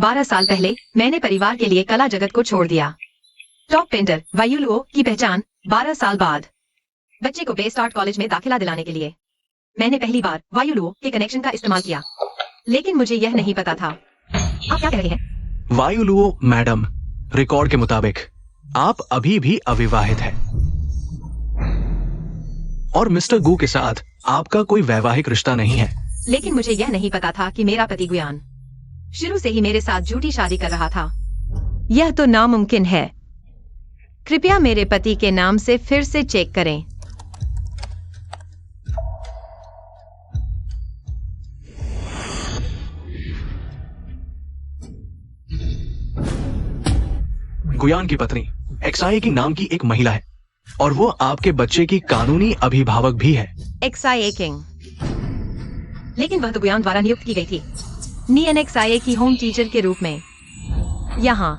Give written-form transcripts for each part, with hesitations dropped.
12 साल पहले मैंने परिवार के लिए कला जगत को छोड़ दिया। टॉप पेंटर वायु लुओ की पहचान 12 साल बाद। बच्चे को बेस्ट आर्ट कॉलेज में दाखिला दिलाने के लिए मैंने पहली बार वायु लुओ के कनेक्शन का इस्तेमाल किया, लेकिन मुझे यह नहीं पता था। आप क्या कह रहे हैं? वायु लुओ मैडम, रिकॉर्ड के मुताबिक आप अभी भी अविवाहित हैं और मिस्टर गू के साथ आपका कोई वैवाहिक रिश्ता नहीं है। लेकिन मुझे यह नहीं पता था कि मेरा पति गुयान शुरू से ही मेरे साथ झूठी शादी कर रहा था। यह तो नामुमकिन है। कृपया मेरे पति के नाम से फिर से चेक करें। गुयान की पत्नी एक्साई की नाम की एक महिला है और वो आपके बच्चे की कानूनी अभिभावक भी है। एक्साई किंग, लेकिन वह तो गुयान द्वारा नियुक्त की गई थी नीएन एक्साई की होम टीचर के रूप में। यहाँ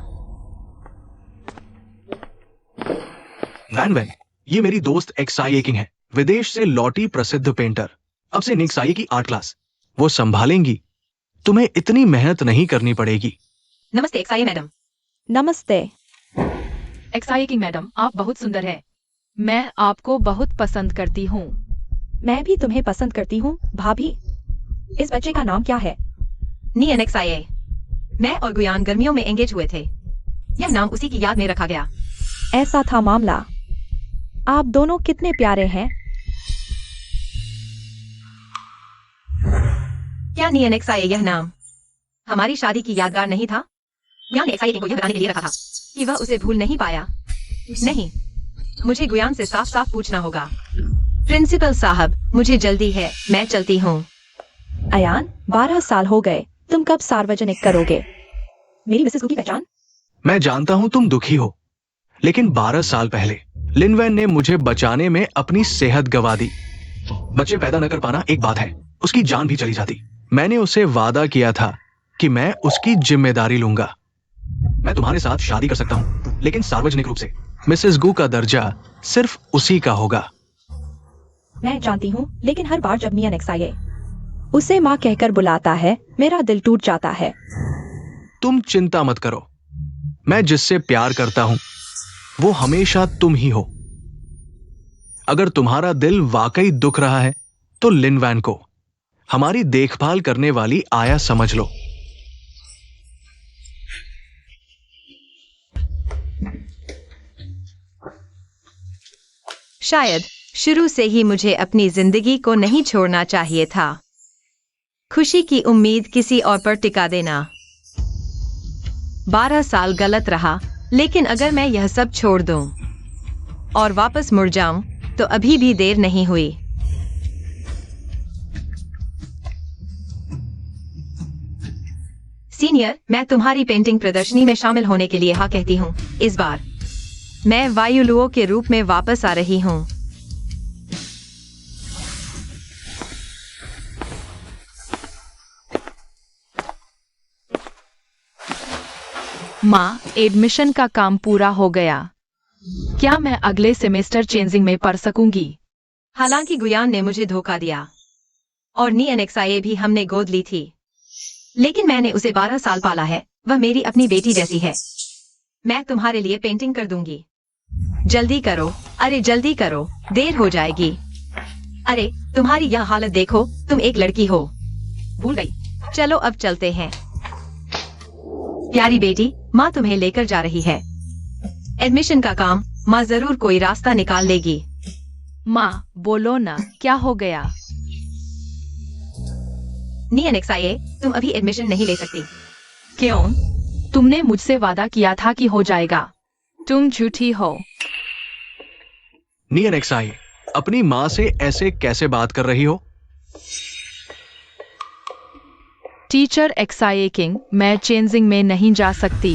वैन वैन, ये मेरी दोस्त एक्साई किंग है, विदेश से लौटी प्रसिद्ध पेंटर। अब से एक्साई की आर्ट क्लास वो संभालेंगी। तुम्हें इतनी मेहनत नहीं करनी पड़ेगी। नमस्ते एक्साई मैडम। नमस्ते एक्साई किंग मैडम, आप बहुत सुंदर है। मैं आपको बहुत पसंद करती हूँ। मैं भी तुम्हें पसंद करती हूँ भाभी। इस बच्चे का नाम क्या है? नीएन एक्साई। मैं और गुयान गर्मियों में एंगेज हुए थे। यह नाम उसी की याद में रखा गया। ऐसा था मामला। आप दोनों कितने प्यारे हैं। क्या नीएन एक्साई यह नाम हमारी शादी की यादगार नहीं था? गुयान ने एक्साई को यह बताने के लिए रखा था कि वह उसे भूल नहीं पाया। नहीं, मुझे गुयान से साफ साफ पूछना होगा। प्रिंसिपल साहब, मुझे जल्दी है, मैं चलती हूँ। अयान, 12 साल हो गए, तुम कब सार्वजनिक करोगे? मेरी मिसेस की पहचान? मैं जानता हूं तुम दुखी हो, लेकिन 12 साल पहले लिन वैन ने मुझे बचाने में अपनी सेहत गंवा दी। बच्चे पैदा न कर पाना एक बात है, उसकी जान भी चली जाती। मैंने उसे वादा किया था कि मैं उसकी जिम्मेदारी लूंगा। मैं तुम्हारे साथ शादी कर सकता हूं, लेकिन सार्वजनिक रूप से। मिसेस गू का दर्जा सिर्फ उसी का होगा। मैं जानती हूँ, लेकिन हर बार जब नीएन एक्साई उसे माँ कहकर बुलाता है, मेरा दिल टूट जाता है। तुम चिंता मत करो, मैं जिससे प्यार करता हूं वो हमेशा तुम ही हो। अगर तुम्हारा दिल वाकई दुख रहा है तो लिन वैन को, हमारी देखभाल करने वाली आया समझ लो। शायद शुरू से ही मुझे अपनी जिंदगी को नहीं छोड़ना चाहिए था। खुशी की उम्मीद किसी और पर टिका देना। 12 साल गलत रहा, लेकिन अगर मैं यह सब छोड़ दूं और वापस मुड़ जाऊं तो अभी भी देर नहीं हुई। सीनियर, मैं तुम्हारी पेंटिंग प्रदर्शनी में शामिल होने के लिए हाँ कहती हूँ। इस बार मैं वायु लुओ के रूप में वापस आ रही हूँ। माँ, एडमिशन का काम पूरा हो गया। क्या मैं अगले सेमेस्टर चेंजिंग में पढ़ सकूंगी? हालांकि गुयान ने मुझे धोखा दिया और नीएन एक्साई भी हमने गोद ली थी, लेकिन मैंने उसे 12 साल पाला है। वह मेरी अपनी बेटी जैसी है। मैं तुम्हारे लिए पेंटिंग कर दूंगी। जल्दी करो, अरे जल्दी करो, देर हो जाएगी। अरे तुम्हारी यह हालत देखो, तुम एक लड़की हो। भूल गई। चलो अब चलते हैं। प्यारी बेटी, माँ तुम्हें लेकर जा रही है। एडमिशन का काम माँ जरूर कोई रास्ता निकाल लेगी। माँ, बोलो ना, क्या हो गया? नीएन एक्साई, तुम अभी एडमिशन नहीं ले सकती। क्यों? तुमने मुझसे वादा किया था कि हो जाएगा। तुम झूठी हो। नीएन एक्साई, अपनी माँ से ऐसे कैसे बात कर रही हो? टीचर एक्साई किंग, मैं चेंजिंग में नहीं जा सकती।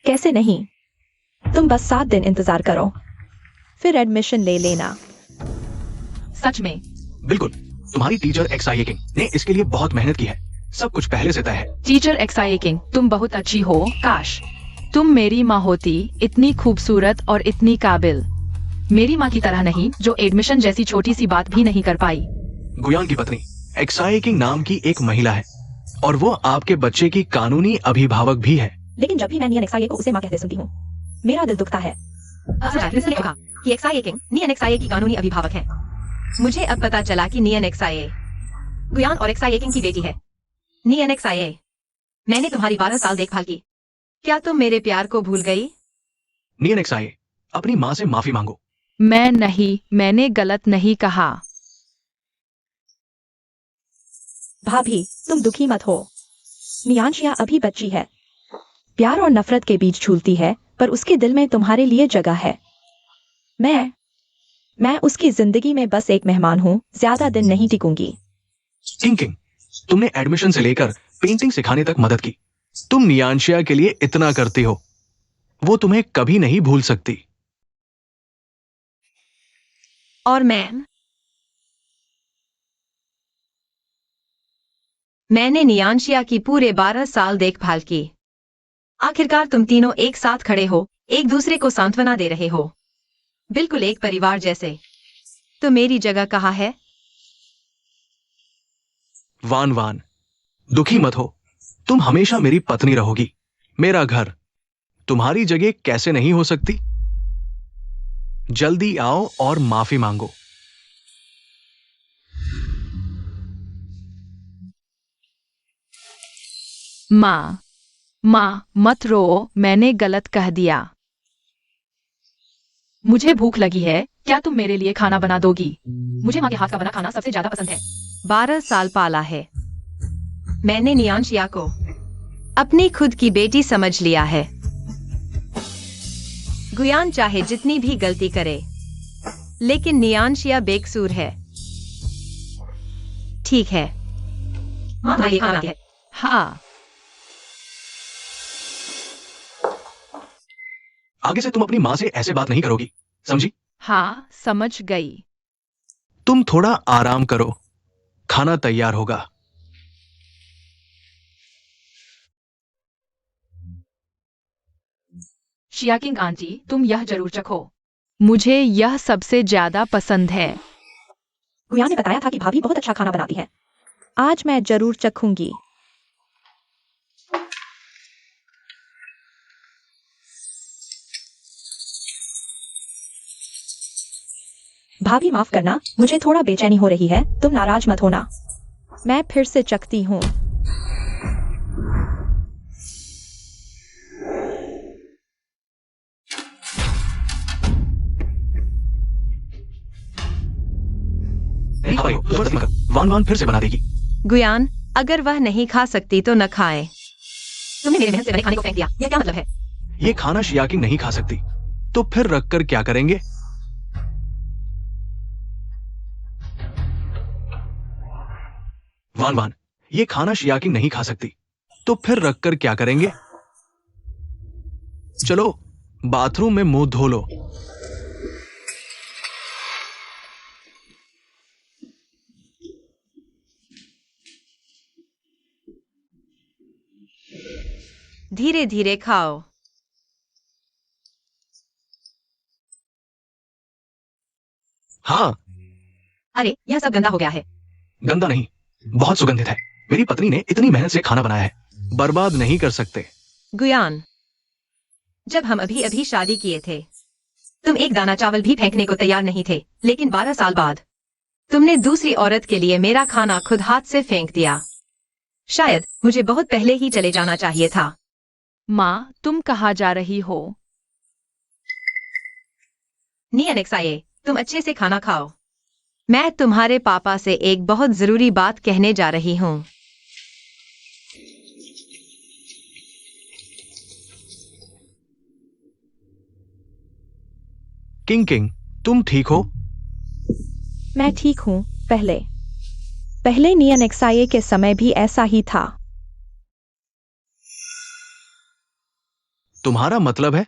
कैसे नहीं? तुम बस 7 दिन इंतजार करो, फिर एडमिशन ले लेना। सच में? बिल्कुल। तुम्हारी टीचर एक्साई किंग ने इसके लिए बहुत मेहनत की है। सब कुछ पहले से तय है। टीचर एक्साई किंग, तुम बहुत अच्छी हो। काश तुम मेरी माँ होती, इतनी खूबसूरत और इतनी काबिल। मेरी माँ की तरह नहीं, जो एडमिशन जैसी छोटी सी बात भी नहीं कर पाई। गुयान की पत्नी एक्साई किंग नाम की एक महिला है और वो आपके बच्चे की कानूनी अभिभावक भी है। लेकिन जब भी मैं नियन एक्साई को उसे माँ कहते सुनती हूँ, मेरा दिल दुखता है। किसने कहा कि एक्साई किंग नियन एक्साई की कानूनी अभिभावक है? मुझे अब पता चला कि नियन एक्साई गुयान और एक्साई किंग की बेटी है। नियन एक्साई, मैंने तुम्हारी 12 साल देखभाल की। क्या तुम मेरे प्यार को भूल गई? नियन एक्साई, अपनी माँ से माफी मांगो। मैंने गलत नहीं कहा। भाभी, तुम दुखी मत हो। नियांशिया अभी बच्ची है, प्यार और नफरत के बीच झूलती है, पर उसके दिल में तुम्हारे लिए जगह है। मैं उसकी जिंदगी में बस एक मेहमान हूँ, ज्यादा दिन नहीं टिकूंगी। किंग, तुमने एडमिशन से लेकर पेंटिंग सिखाने तक मदद की। तुम नियांशिया के लिए इतना करती हो, वो तुम्हें कभी नहीं भूल सकती। और मैंने नियांशिया की पूरे 12 साल देखभाल की। आखिरकार तुम तीनों एक साथ खड़े हो, एक दूसरे को सांत्वना दे रहे हो, बिल्कुल एक परिवार जैसे। तो मेरी जगह कहाँ है? वान, दुखी मत हो। तुम हमेशा मेरी पत्नी रहोगी। मेरा घर तुम्हारी जगह कैसे नहीं हो सकती? जल्दी आओ और माफी मांगो। माँ मत रो, मैंने गलत कह दिया। मुझे भूख लगी है, क्या तुम मेरे लिए खाना बना दोगी? मुझे माँ के हाथ का बना खाना सबसे ज्यादा पसंद है। 12 साल पाला है। मैंने नियांशिया को अपनी खुद की बेटी समझ लिया है। गुयान चाहे जितनी भी गलती करे, लेकिन नियांशिया बेकसूर है। ठीक है, माँ तुम्हारे लिए खाना है। हाँ, आगे से तुम अपनी माँ से ऐसे बात नहीं करोगी, समझी? हाँ, समझ गई। तुम थोड़ा आराम करो, खाना तैयार होगा। शिया किंग आंटी, तुम यह जरूर चखो। मुझे यह सबसे ज्यादा पसंद है। गुया ने बताया था कि भाभी बहुत अच्छा खाना बनाती है। आज मैं जरूर चखूंगी। भाभी माफ करना, मुझे थोड़ा बेचैनी हो रही है, तुम नाराज मत होना। मैं फिर से चखती हूँ। वान फिर से बना देगी। गुयान, अगर वह नहीं खा सकती तो न खाए। तुमने मेरे मेहनत से बने खाने को फेंक दिया, यह क्या मतलब है? ये खाना शिया किंग नहीं खा सकती, तो फिर रखकर क्या करेंगे? वान, ये खाना शिया किंग नहीं खा सकती, तो फिर रखकर क्या करेंगे? चलो बाथरूम में मुंह धो लो। धीरे धीरे खाओ। हाँ। अरे, यह सब गंदा हो गया है। गंदा नहीं, बहुत सुगंधित है। मेरी पत्नी ने इतनी मेहनत से खाना बनाया है, बर्बाद नहीं कर सकते। गुयान, जब हम अभी अभी शादी किए थे, तुम एक दाना चावल भी फेंकने को तैयार नहीं थे, लेकिन 12 साल बाद तुमने दूसरी औरत के लिए मेरा खाना खुद हाथ से फेंक दिया। शायद मुझे बहुत पहले ही चले जाना चाहिए था। माँ, तुम कहाँ जा रही हो? नियनेक्साये, तुम अच्छे से खाना खाओ। मैं तुम्हारे पापा से एक बहुत जरूरी बात कहने जा रही हूँ। किंग, तुम ठीक हो? मैं ठीक हूँ। पहले नियनेक्साये के समय भी ऐसा ही था। तुम्हारा मतलब है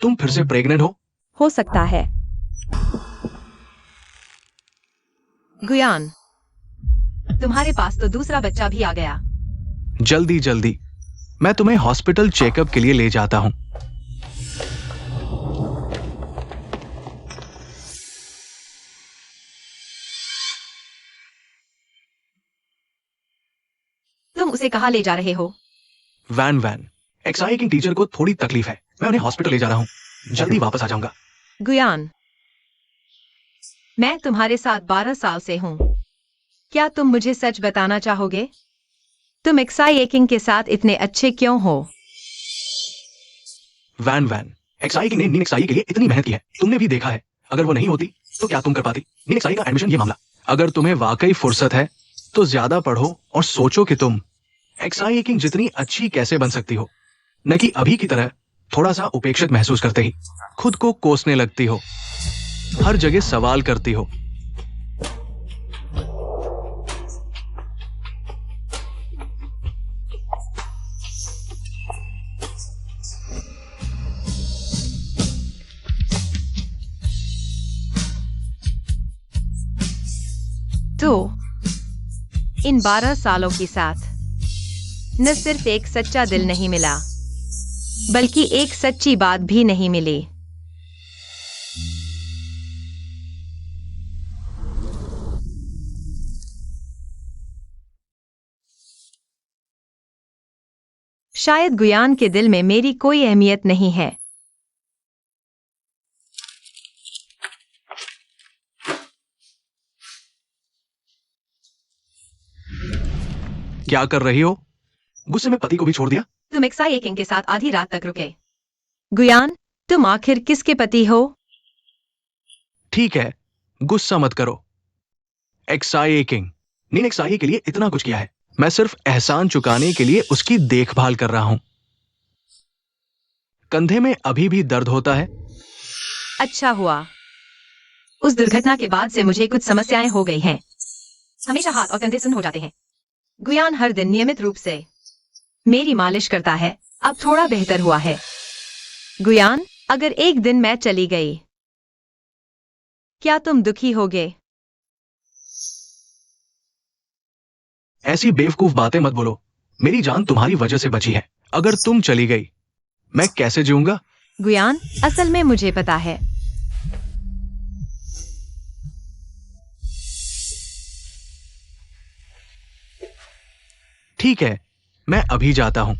तुम फिर से प्रेग्नेंट हो सकता है। गुयान, तुम्हारे पास तो दूसरा बच्चा भी आ गया। जल्दी मैं तुम्हें हॉस्पिटल चेकअप के लिए ले जाता हूं। तुम उसे कहाँ ले जा रहे हो? वैन वैन, एक्सआई की टीचर को थोड़ी तकलीफ है, मैं उन्हें हॉस्पिटल ले जा रहा हूँ, जल्दी वापस आ जाऊंगा। गुयान, मैं तुम्हारे साथ 12 साल से हूँ। क्या तुम मुझे सच बताना चाहोगे? तुम एक्साई किंग के साथ इतने अच्छे क्यों हो? वैन वैन, एक्सआई की ने नीन एक्सआई के लिए इतनी मेहनत की है, तुमने भी देखा है। अगर वो नहीं होती तो क्या तुम कर पाती? नीन एक्सआई का एडमिशन, ये मामला। अगर तुम्हें वाकई फुर्सत है तो ज्यादा पढ़ो और सोचो कि तुम एक्सआई किंग जितनी अच्छी कैसे बन सकती हो, न कि अभी की तरह थोड़ा सा उपेक्षित महसूस करते ही खुद को कोसने लगती हो, हर जगह सवाल करती हो। तो इन 12 सालों के साथ न सिर्फ एक सच्चा दिल नहीं मिला, बल्कि एक सच्ची बात भी नहीं मिली। शायद गुयान के दिल में मेरी कोई अहमियत नहीं है। क्या कर रही हो? गुस्से में पति को भी छोड़ दिया? तुम एक्साई किंग के साथ आधी रात तक रुके। गुयान, तुम आखिर किसके पति हो? ठीक है, गुस्सा मत करो। एक्साई किंग, नीन एक्साई के लिए इतना कुछ किया है, मैं सिर्फ एहसान चुकाने के लिए उसकी देखभाल कर रहा हूं। कंधे में अभी भी दर्द होता है? अच्छा हुआ। उस दुर्घटना के बाद से मुझे कुछ समस्याएं हो गई हैं। हमेशा हाथ और कंधे सुन्न हो जाते हैं। गुयान हर दिन नियमित रूप से मेरी मालिश करता है, अब थोड़ा बेहतर हुआ है। गुयान, अगर एक दिन मैं चली गई, क्या तुम दुखी होगे? ऐसी बेवकूफ बातें मत बोलो, मेरी जान तुम्हारी वजह से बची है। अगर तुम चली गई, मैं कैसे जीऊंगा? गुयान, असल में मुझे पता है। ठीक है, मैं अभी जाता हूं।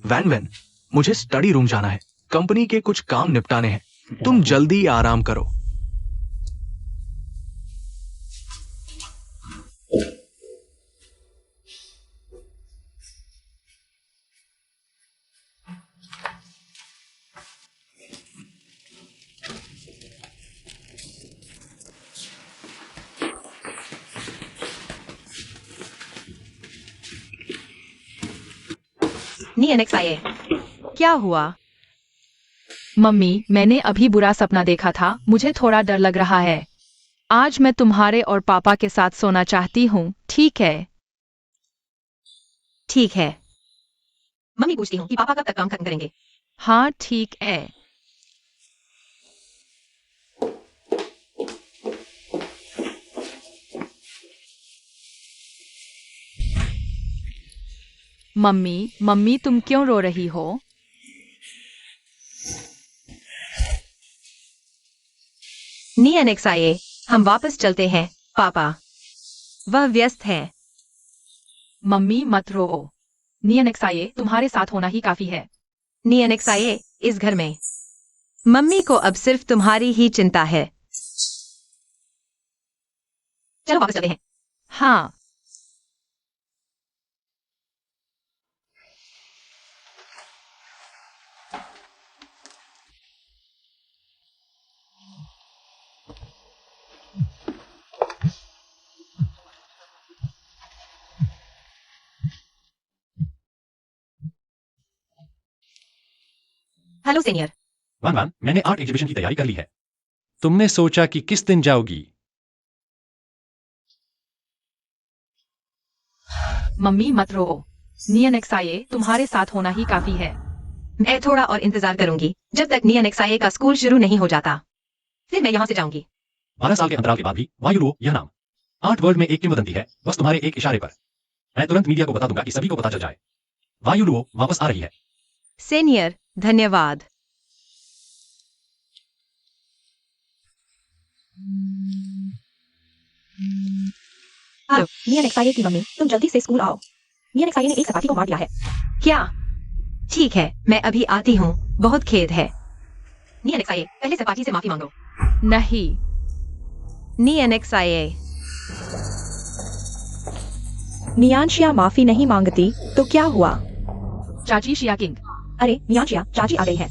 वैन वैन, मुझे स्टडी रूम जाना है, कंपनी के कुछ काम निपटाने हैं। तुम जल्दी आराम करो। NXIA, क्या हुआ? मम्मी, मैंने अभी बुरा सपना देखा था, मुझे थोड़ा डर लग रहा है। आज मैं तुम्हारे और पापा के साथ सोना चाहती हूँ, ठीक है? ठीक है। मम्मी पूछती हूँ कि पापा कब तक काम खत्म करेंगे? हाँ, ठीक है। मम्मी, मम्मी तुम क्यों रो रही हो? NXIA, हम वापस चलते हैं, पापा। वह व्यस्त है। मम्मी मत रो। NXIA, तुम्हारे साथ होना ही काफी है। NXIA, इस घर में मम्मी को अब सिर्फ तुम्हारी ही चिंता है। चलो वापस चलते हैं। हाँ। Hello senior. वान वान, मैंने आर्ट एग्जीबिशन की तैयारी कर ली है। तुमने सोचा कि किस दिन जाओगी? मम्मी मत रो। NXIA, तुम्हारे साथ होना ही काफी है। मैं थोड़ा और इंतजार करूंगी, जब तक NXIA का स्कूल शुरू नहीं हो जाता। फिर मैं यहाँ से जाऊंगी। 12 साल के अंतराल के बाद भी वायुरुओ यह नाम आर्ट वर्ल्ड में एक किंवदंती है, बस तुम्हारे एक इशारे पर। मैं तुरंत मीडिया को बता दूंगा कि सभी को पता चल जाए। वायुरुओ वापस आ रही है। सीनियर, धन्यवाद। मियां नेक्साये की मम्मी, तुम जल्दी से स्कूल आओ। मियां नेक्साये ने एक सपाटी को मार दिया है। क्या? ठीक है, मैं अभी आती हूँ। बहुत खेद है। नी एनेक्साये, पहले सपाटी से माफी मांगो। नहीं। नी एनेक्साये, मियांशिया माफी नहीं मांगती तो क्या हुआ? चाची शिया किंग। अरे मियांशिया, चाची आ गई है।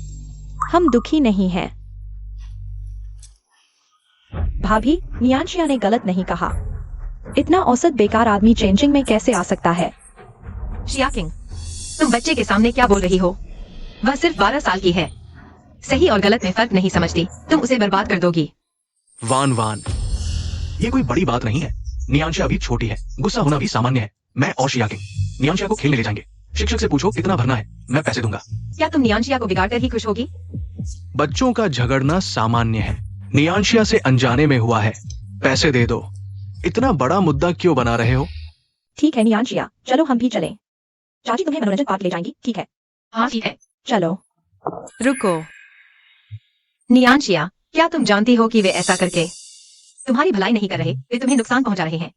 हम दुखी नहीं हैं। भाभी, मियांशिया ने गलत नहीं कहा। इतना औसत बेकार आदमी चेंजिंग में कैसे आ सकता है? शिया किंग, तुम बच्चे के सामने क्या बोल रही हो? वह सिर्फ 12 साल की है। सही और गलत में फर्क नहीं समझती। तुम उसे बर्बाद कर दोगी। वान वान, ये कोई बड़ी बात नहीं है। नियांशिया अभी छोटी है, गुस्सा होना भी सामान्य है। मैं और शिया किंग नियांशिया को खेलने ले जाएंगे। शिक्षक से पूछो कितना भरना है, मैं पैसे दूंगा। क्या तुम नियांशिया को बिगाड़कर ही खुश होगी? बच्चों का झगड़ना सामान्य है। नियांशिया से अनजाने में हुआ है। पैसे दे दो। इतना बड़ा मुद्दा क्यों बना रहे हो? ठीक है नियांशिया, चलो हम भी चलें। चाची तुम्हें मनोरंजन पार्क ले जाएंगी, ठीक है? हाँ ठीक है। चलो। रुको नियांशिया, क्या तुम जानती हो कि वे ऐसा करके तुम्हारी भलाई नहीं कर रहे, वे तुम्हें नुकसान पहुंचा रहे हैं।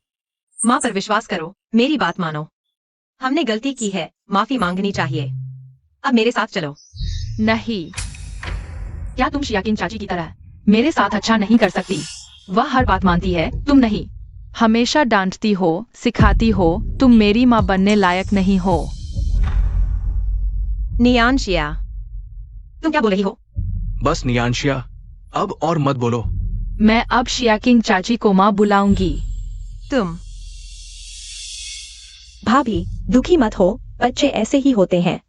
माँ पर विश्वास करो, मेरी बात मानो। हमने गलती की है, माफी मांगनी चाहिए। अब मेरे साथ चलो। नहीं। क्या तुम शिया किंग चाची की तरह मेरे साथ अच्छा नहीं कर सकती? वह हर बात मानती है, तुम नहीं। हमेशा डांटती हो, सिखाती हो, तुम मेरी माँ बनने लायक नहीं हो। नियांशिया, तुम क्या बोल रही हो? बस नियांशिया, अब और मत बोलो। मैं अब शिया किंग चाची को माँ बुलाऊंगी। तुम भाभी, दुखी मत हो, बच्चे ऐसे ही होते हैं।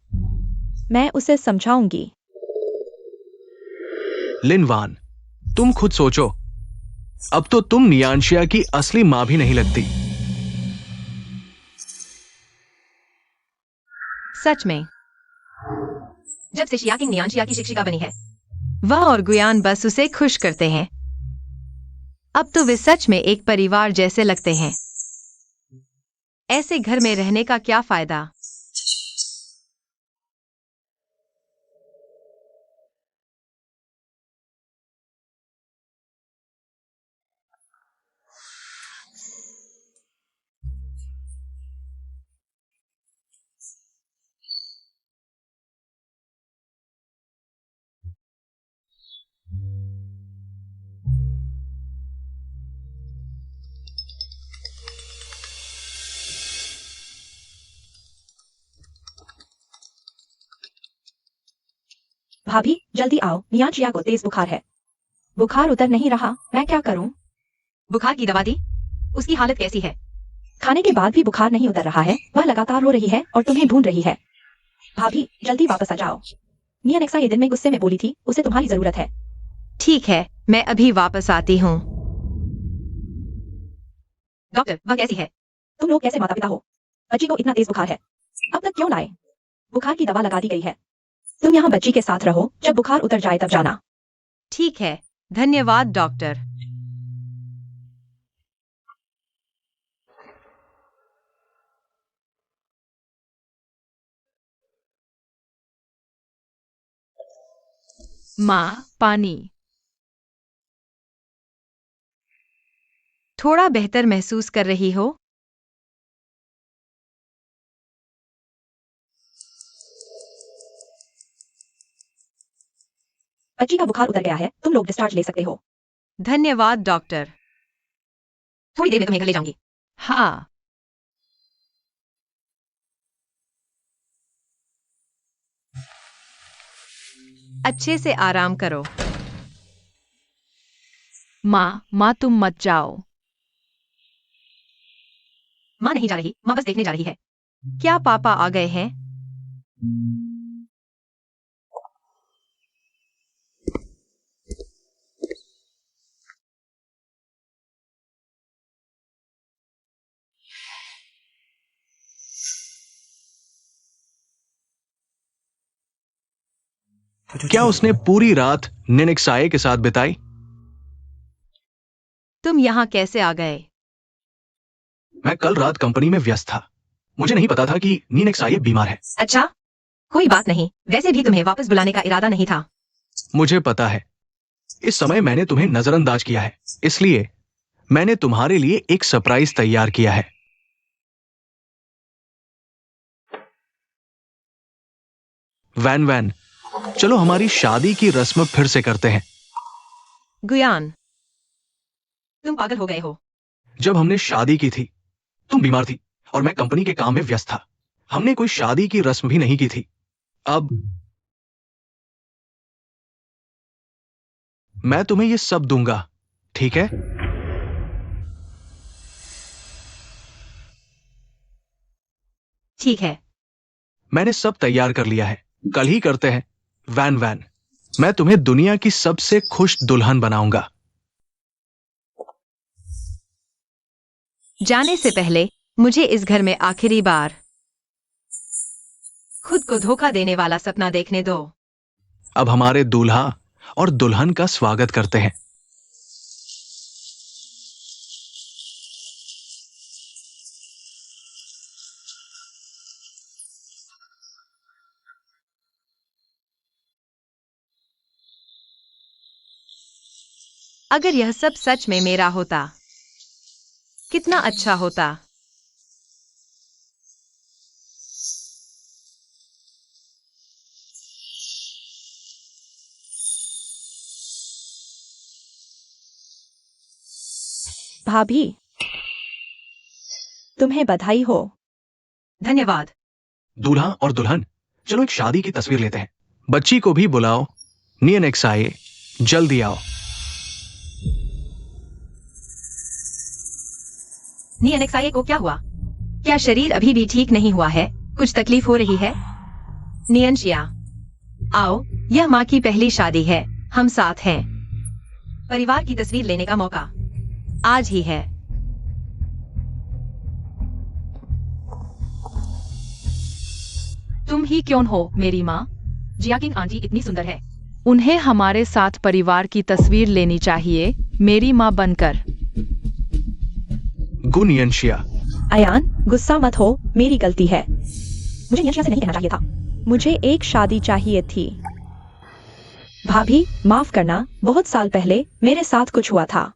मैं उसे समझाऊंगी। लिन वान, तुम खुद सोचो। अब तो तुम नियांशिया की असली मां भी नहीं लगती। सच में, जब से शिया किंग नियांशिया की शिक्षिका बनी है, वह और गुयान बस उसे खुश करते हैं। अब तो वे सच में एक परिवार जैसे लगते हैं। ऐसे घर में रहने का क्या फायदा? भाभी, जल्दी आओ, मियांशिया को तेज बुखार है। बुखार उतर नहीं रहा, मैं क्या करूं? बुखार की दवा दी? उसकी हालत कैसी है? खाने के बाद भी बुखार नहीं उतर रहा है। वह लगातार रो रही है और तुम्हें ढूंढ रही है। भाभी, जल्दी वापस आ जाओ। मियां नेक्सा ये दिन में गुस्से में बोली थी, उसे तुम्हारी जरूरत है। ठीक है, मैं अभी वापस आती हूँ। डॉक्टर, वह कैसी है? तुम लोग कैसे माता पिता हो? बच्ची को इतना तेज बुखार है, अब तक क्यों लाए? बुखार की दवा लगा दी गई है। तुम यहाँ बच्ची के साथ रहो, जब बुखार उतर जाए तब जाना। ठीक है, धन्यवाद डॉक्टर। माँ, पानी। थोड़ा बेहतर महसूस कर रही हो? बच्ची का बुखार उतर गया है, तुम लोग डिस्चार्ज ले सकते हो। धन्यवाद डॉक्टर। थोड़ी देर में तुम्हें घर ले जाऊंगी। हाँ। अच्छे से आराम करो। माँ तुम मत जाओ। माँ नहीं जा रही, माँ बस देखने जा रही है। क्या पापा आ गए हैं? क्या उसने पूरी रात निनेक्साये के साथ बिताई? तुम यहाँ कैसे आ गए? मैं कल रात कंपनी में व्यस्त था। मुझे नहीं पता था कि निनेक्साये बीमार है। अच्छा, कोई बात नहीं। वैसे भी तुम्हें वापस बुलाने का इरादा नहीं था। मुझे पता है। इस समय मैंने तुम्हें नजरअंदाज किया है, इसलिए मैंने तुम्हारे लिए एक सरप्राइज तैयार किया है। वैन वैन, चलो हमारी शादी की रस्म फिर से करते हैं। गुयान, तुम पागल हो गए हो। जब हमने शादी की थी, तुम बीमार थी और मैं कंपनी के काम में व्यस्त था। हमने कोई शादी की रस्म भी नहीं की थी। अब मैं तुम्हें ये सब दूंगा, ठीक है? ठीक है। मैंने सब तैयार कर लिया है। कल ही करते हैं। वैन वैन, मैं तुम्हें दुनिया की सबसे खुश दुल्हन बनाऊंगा। जाने से पहले मुझे इस घर में आखिरी बार खुद को धोखा देने वाला सपना देखने दो। अब हमारे दूल्हा और दुल्हन का स्वागत करते हैं। अगर यह सब सच में मेरा होता, कितना अच्छा होता। भाभी, तुम्हें बधाई हो। धन्यवाद। दूल्हा और दुल्हन, चलो एक शादी की तस्वीर लेते हैं। बच्ची को भी बुलाओ। नियन एक्साए, जल्दी आओ। नियनक्साए को क्या हुआ? क्या शरीर अभी भी ठीक नहीं हुआ है? कुछ तकलीफ हो रही है? नियनशिया, आओ, यह माँ की पहली शादी है। हम साथ हैं। परिवार की तस्वीर लेने का मौका आज ही है। तुम ही क्यों हो मेरी माँ? जियाकिंग आंटी इतनी सुंदर है। उन्हें हमारे साथ परिवार की तस्वीर लेनी चाहिए, मेरी माँ बनकर। गु नियनशिया। अयान, गुस्सा मत हो, मेरी गलती है। मुझे नियंशिया से नहीं कहना चाहिए था। मुझे एक शादी चाहिए थी। भाभी, माफ करना, बहुत साल पहले मेरे साथ कुछ हुआ था।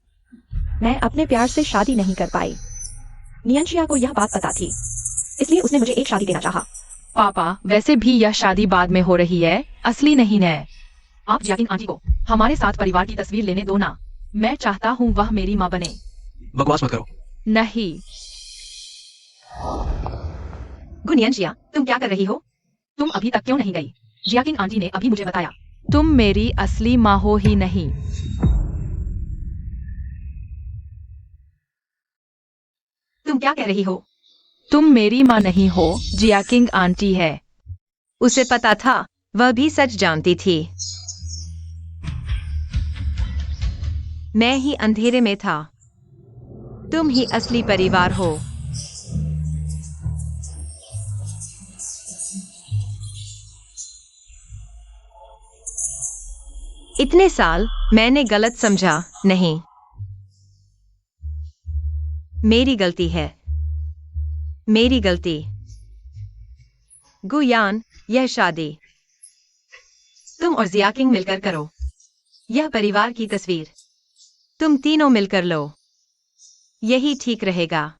मैं अपने प्यार से शादी नहीं कर पाई। नियंशिया को यह बात पता थी, इसलिए उसने मुझे एक शादी देना चाहा। पापा, वैसे भी यह शादी बाद में हो रही है, असली नहीं है। आप जियाकिंग आंटी को हमारे साथ परिवार की तस्वीर लेने दो ना। मैं चाहता हूँ वह मेरी माँ बने। बकवास मत करो। नहीं। गुनियनशिया, तुम क्या कर रही हो? तुम अभी तक क्यों नहीं गई? जियाकिंग आंटी ने अभी मुझे बताया। तुम मेरी असली माँ हो ही नहीं। तुम क्या कह रही हो? तुम मेरी माँ नहीं हो, जियाकिंग आंटी है। उसे पता था, वह भी सच जानती थी। मैं ही अंधेरे में था। तुम ही असली परिवार हो। इतने साल मैंने गलत समझा। नहीं, मेरी गलती है। मेरी गलती। गुयान, यह शादी तुम और जियाकिंग मिलकर करो। यह परिवार की तस्वीर तुम तीनों मिलकर लो। यही ठीक रहेगा।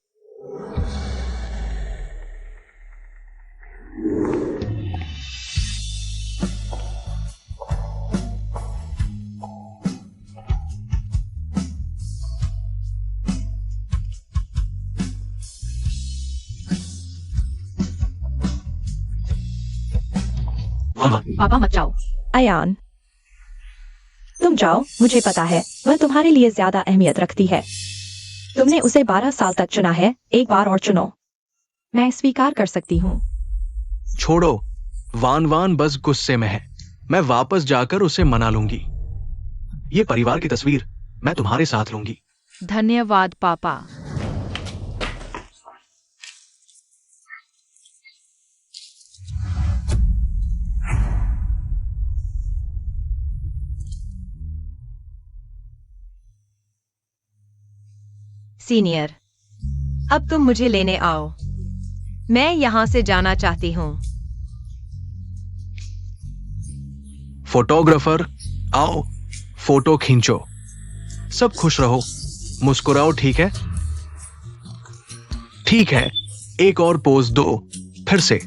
पापा मत जाओ। अयान, तुम जाओ, मुझे पता है वह तुम्हारे लिए ज्यादा अहमियत रखती है। तुमने उसे 12 साल तक चुना है, एक बार और चुनो। मैं स्वीकार कर सकती हूँ। छोड़ो, वान वान बस गुस्से में है। मैं वापस जाकर उसे मना लूंगी। ये परिवार की तस्वीर मैं तुम्हारे साथ लूंगी। धन्यवाद पापा। सीनियर, अब तुम मुझे लेने आओ। मैं यहां से जाना चाहती हूँ। फोटोग्राफर, आओ, फोटो खींचो। सब खुश रहो। मुस्कुराओ, ठीक है? ठीक है, एक और पोज दो, फिर से।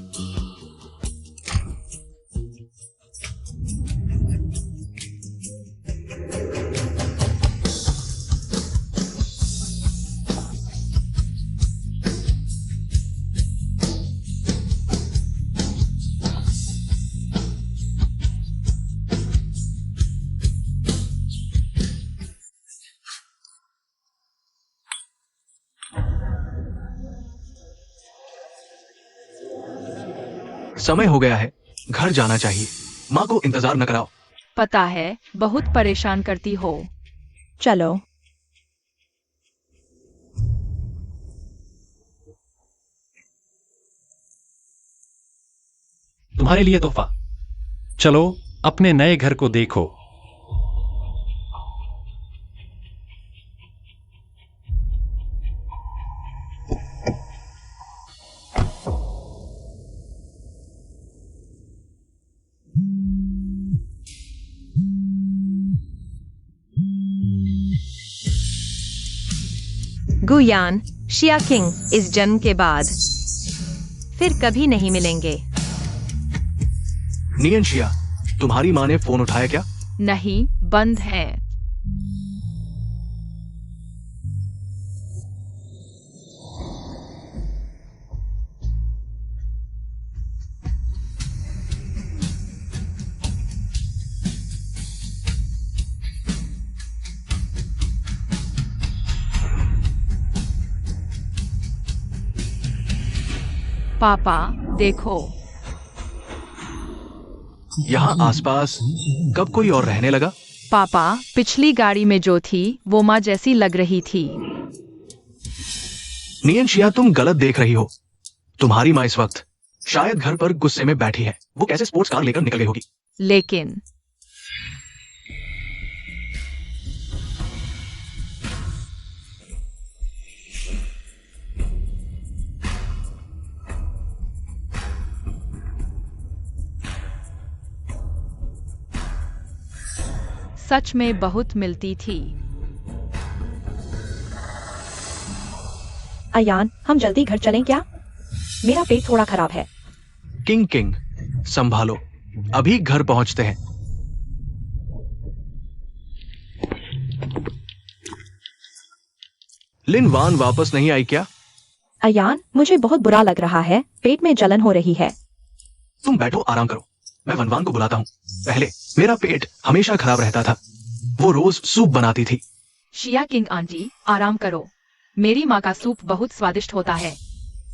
समय हो गया है, घर जाना चाहिए। माँ को इंतजार न कराओ। पता है, बहुत परेशान करती हो। चलो। तुम्हारे लिए तोहफा। चलो अपने नए घर को देखो। गुयान, शिया किंग इस जन्म के बाद फिर कभी नहीं मिलेंगे। नियन शिया, तुम्हारी माँ ने फोन उठाया क्या? नहीं, बंद है। पापा, देखो। यहाँ आसपास कब कोई और रहने लगा? पापा, पिछली गाड़ी में जो थी वो माँ जैसी लग रही थी। नियन शिया, तुम गलत देख रही हो। तुम्हारी माँ इस वक्त शायद घर पर गुस्से में बैठी है। वो कैसे स्पोर्ट्स कार लेकर निकल गई होगी? लेकिन सच में बहुत मिलती थी। अयान, हम जल्दी घर चलें क्या? मेरा पेट थोड़ा खराब है। किंग किंग, संभालो, अभी घर पहुंचते हैं। लिन वान वापस नहीं आई क्या? अयान, मुझे बहुत बुरा लग रहा है, पेट में जलन हो रही है। तुम बैठो, आराम करो, मैं वनवान को बुलाता हूँ। पहले मेरा पेट हमेशा खराब रहता था। वो रोज सूप बनाती थी। शिया किंग आंटी, आराम करो। मेरी माँ का सूप बहुत स्वादिष्ट होता है।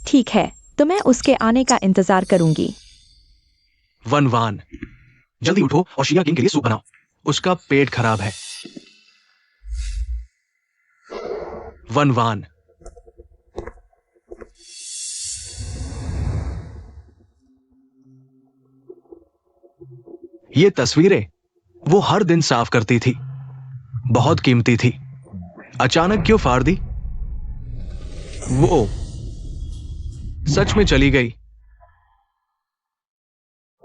ठीक है, तो मैं उसके आने का इंतजार करूंगी। वनवान, जल्दी उठो और शिया किंग के लिए सूप बनाओ। उसका पेट खराब है। वनवान, ये तस्वीरें वो हर दिन साफ करती थी। बहुत कीमती थी। अचानक क्यों फाड़ दी? वो सच में चली गई।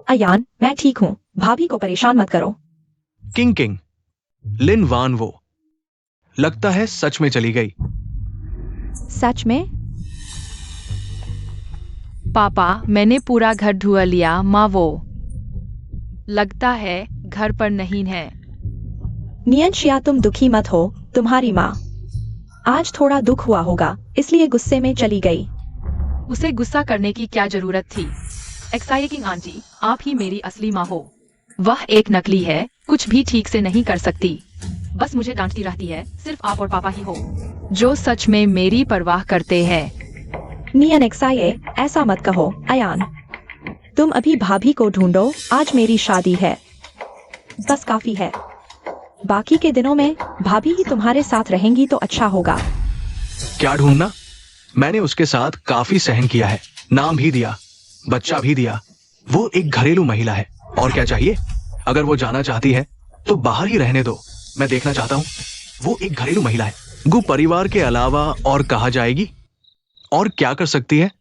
अयान, मैं ठीक हूँ, भाभी को परेशान मत करो। किंग किंग, लिन वान वो लगता है सच में चली गई। सच में? पापा, मैंने पूरा घर ढूंढ लिया। माँ वो लगता है घर पर नहीं है। नियन शिया, तुम दुखी मत हो। तुम्हारी माँ आज थोड़ा दुख हुआ होगा, इसलिए गुस्से में चली गई। उसे गुस्सा करने की क्या जरूरत थी? एक्साइटिंग आंटी, आप ही मेरी असली माँ हो। वह एक नकली है, कुछ भी ठीक से नहीं कर सकती। बस मुझे डांटती रहती है। सिर्फ आप और पापा ही हो जो सच में मेरी परवाह करते हैं। नियन एक्साइए, ऐसा मत कहो। अयान, तुम अभी भाभी को ढूंढो, आज मेरी शादी है। बस काफी है। बाकी के दिनों में भाभी ही तुम्हारे साथ रहेंगी तो अच्छा होगा। क्या ढूंढना? मैंने उसके साथ काफी सहन किया है, नाम भी दिया, बच्चा भी दिया। वो एक घरेलू महिला है, और क्या चाहिए? अगर वो जाना चाहती है तो बाहर ही रहने दो। मैं देखना चाहता हूँ। वो एक घरेलू महिला है। गु परिवार के अलावा और कहा जाएगी? और क्या कर सकती है?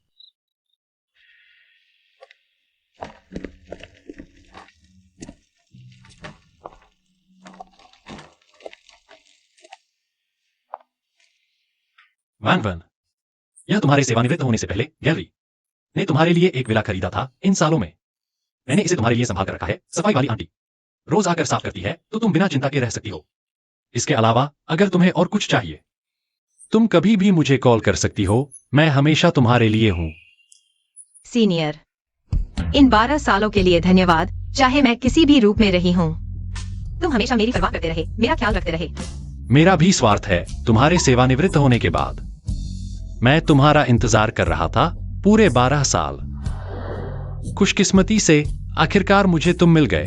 वैन वैन, यह तुम्हारे सेवानिवृत्त होने से पहले गैलरी ने तुम्हारे लिए एक विला खरीदा था। इन सालों में मैंने इसे तुम्हारे लिए संभाल कर रखा है। सफाई वाली आंटी रोज आकर साफ करती है, तो तुम बिना चिंता के रह सकती हो। इसके अलावा अगर तुम्हें और कुछ चाहिए, तुम कभी भी मुझे कॉल कर सकती हो। मैं हमेशा तुम्हारे लिए हूं। सीनियर, इन 12 सालों के लिए धन्यवाद। चाहे मैं किसी भी रूप में रही हूँ, तुम हमेशा मेरी परवाह करते रहे, मेरा ख्याल रखते रहे। मेरा भी स्वार्थ है। तुम्हारे सेवानिवृत्त होने के बाद मैं तुम्हारा इंतजार कर रहा था पूरे 12 साल। खुशकिस्मती से आखिरकार मुझे तुम मिल गए।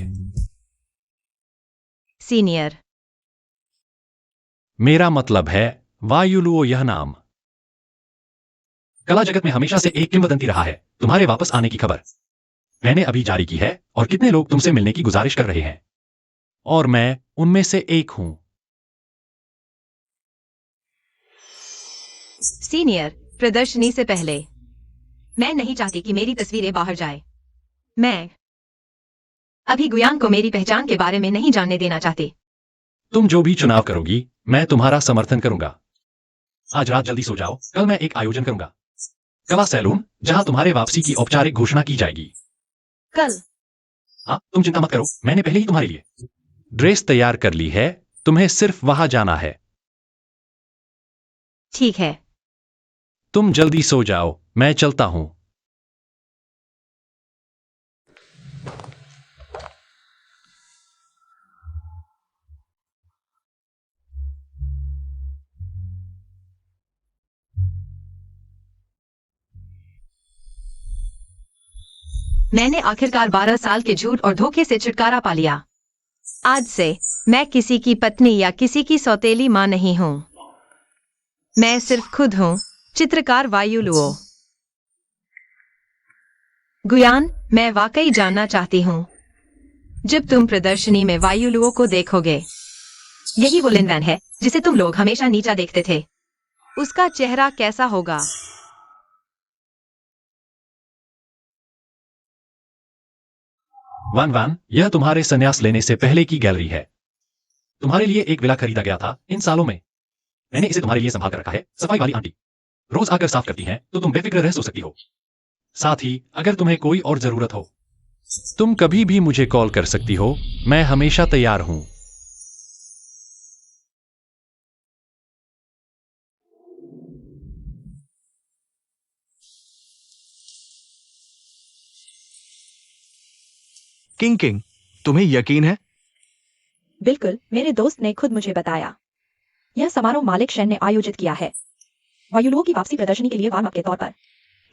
सीनियर, मेरा मतलब है वायुलुओ, यह नाम कला जगत में हमेशा से एक किंवदंती रहा है। तुम्हारे वापस आने की खबर मैंने अभी जारी की है और कितने लोग तुमसे मिलने की गुजारिश कर रहे हैं, और मैं उनमें से एक हूं। सीनियर, प्रदर्शनी से पहले मैं नहीं चाहती कि मेरी तस्वीरें बाहर जाए। मैं अभी गुयान को मेरी पहचान के बारे में नहीं जानने देना चाहती। तुम जो भी चुनाव करोगी, मैं तुम्हारा समर्थन करूंगा। आज रात जल्दी सो जाओ। कल मैं एक आयोजन करूंगा, कला सैलून, जहां तुम्हारे वापसी की औपचारिक घोषणा की जाएगी। कल? हाँ, तुम चिंता मत करो, मैंने पहले ही तुम्हारे लिए ड्रेस तैयार कर ली है। तुम्हें सिर्फ वहां जाना है। ठीक है। तुम जल्दी सो जाओ, मैं चलता हूं। मैंने आखिरकार 12 साल के झूठ और धोखे से छुटकारा पा लिया। आज से मैं किसी की पत्नी या किसी की सौतेली मां नहीं हूं। मैं सिर्फ खुद हूं, चित्रकार वायुलुओ। गुयान, मैं वाकई जानना चाहती हूं, जब तुम प्रदर्शनी में वायुलुओ को देखोगे, यही वो लिन वैन है जिसे तुम लोग हमेशा नीचा देखते थे? उसका चेहरा कैसा होगा? वान वान, यह तुम्हारे संन्यास लेने से पहले की गैलरी है। तुम्हारे लिए एक विला खरीदा गया था। इन सालों में मैंने इसे तुम्हारे लिए संभाल कर रखा है। सफाई वाली आंटी रोज आकर साफ करती हैं, तो तुम बेफिक्र रह सो सकती हो। साथ ही अगर तुम्हें कोई और जरूरत हो, तुम कभी भी मुझे कॉल कर सकती हो। मैं हमेशा तैयार हूं। किंग किंग, तुम्हें यकीन है? बिल्कुल, मेरे दोस्त ने खुद मुझे बताया। यह समारोह मालिक शेन ने आयोजित किया है, वायुलुओ की वापसी प्रदर्शनी के लिए वार्म अप के तौर पर।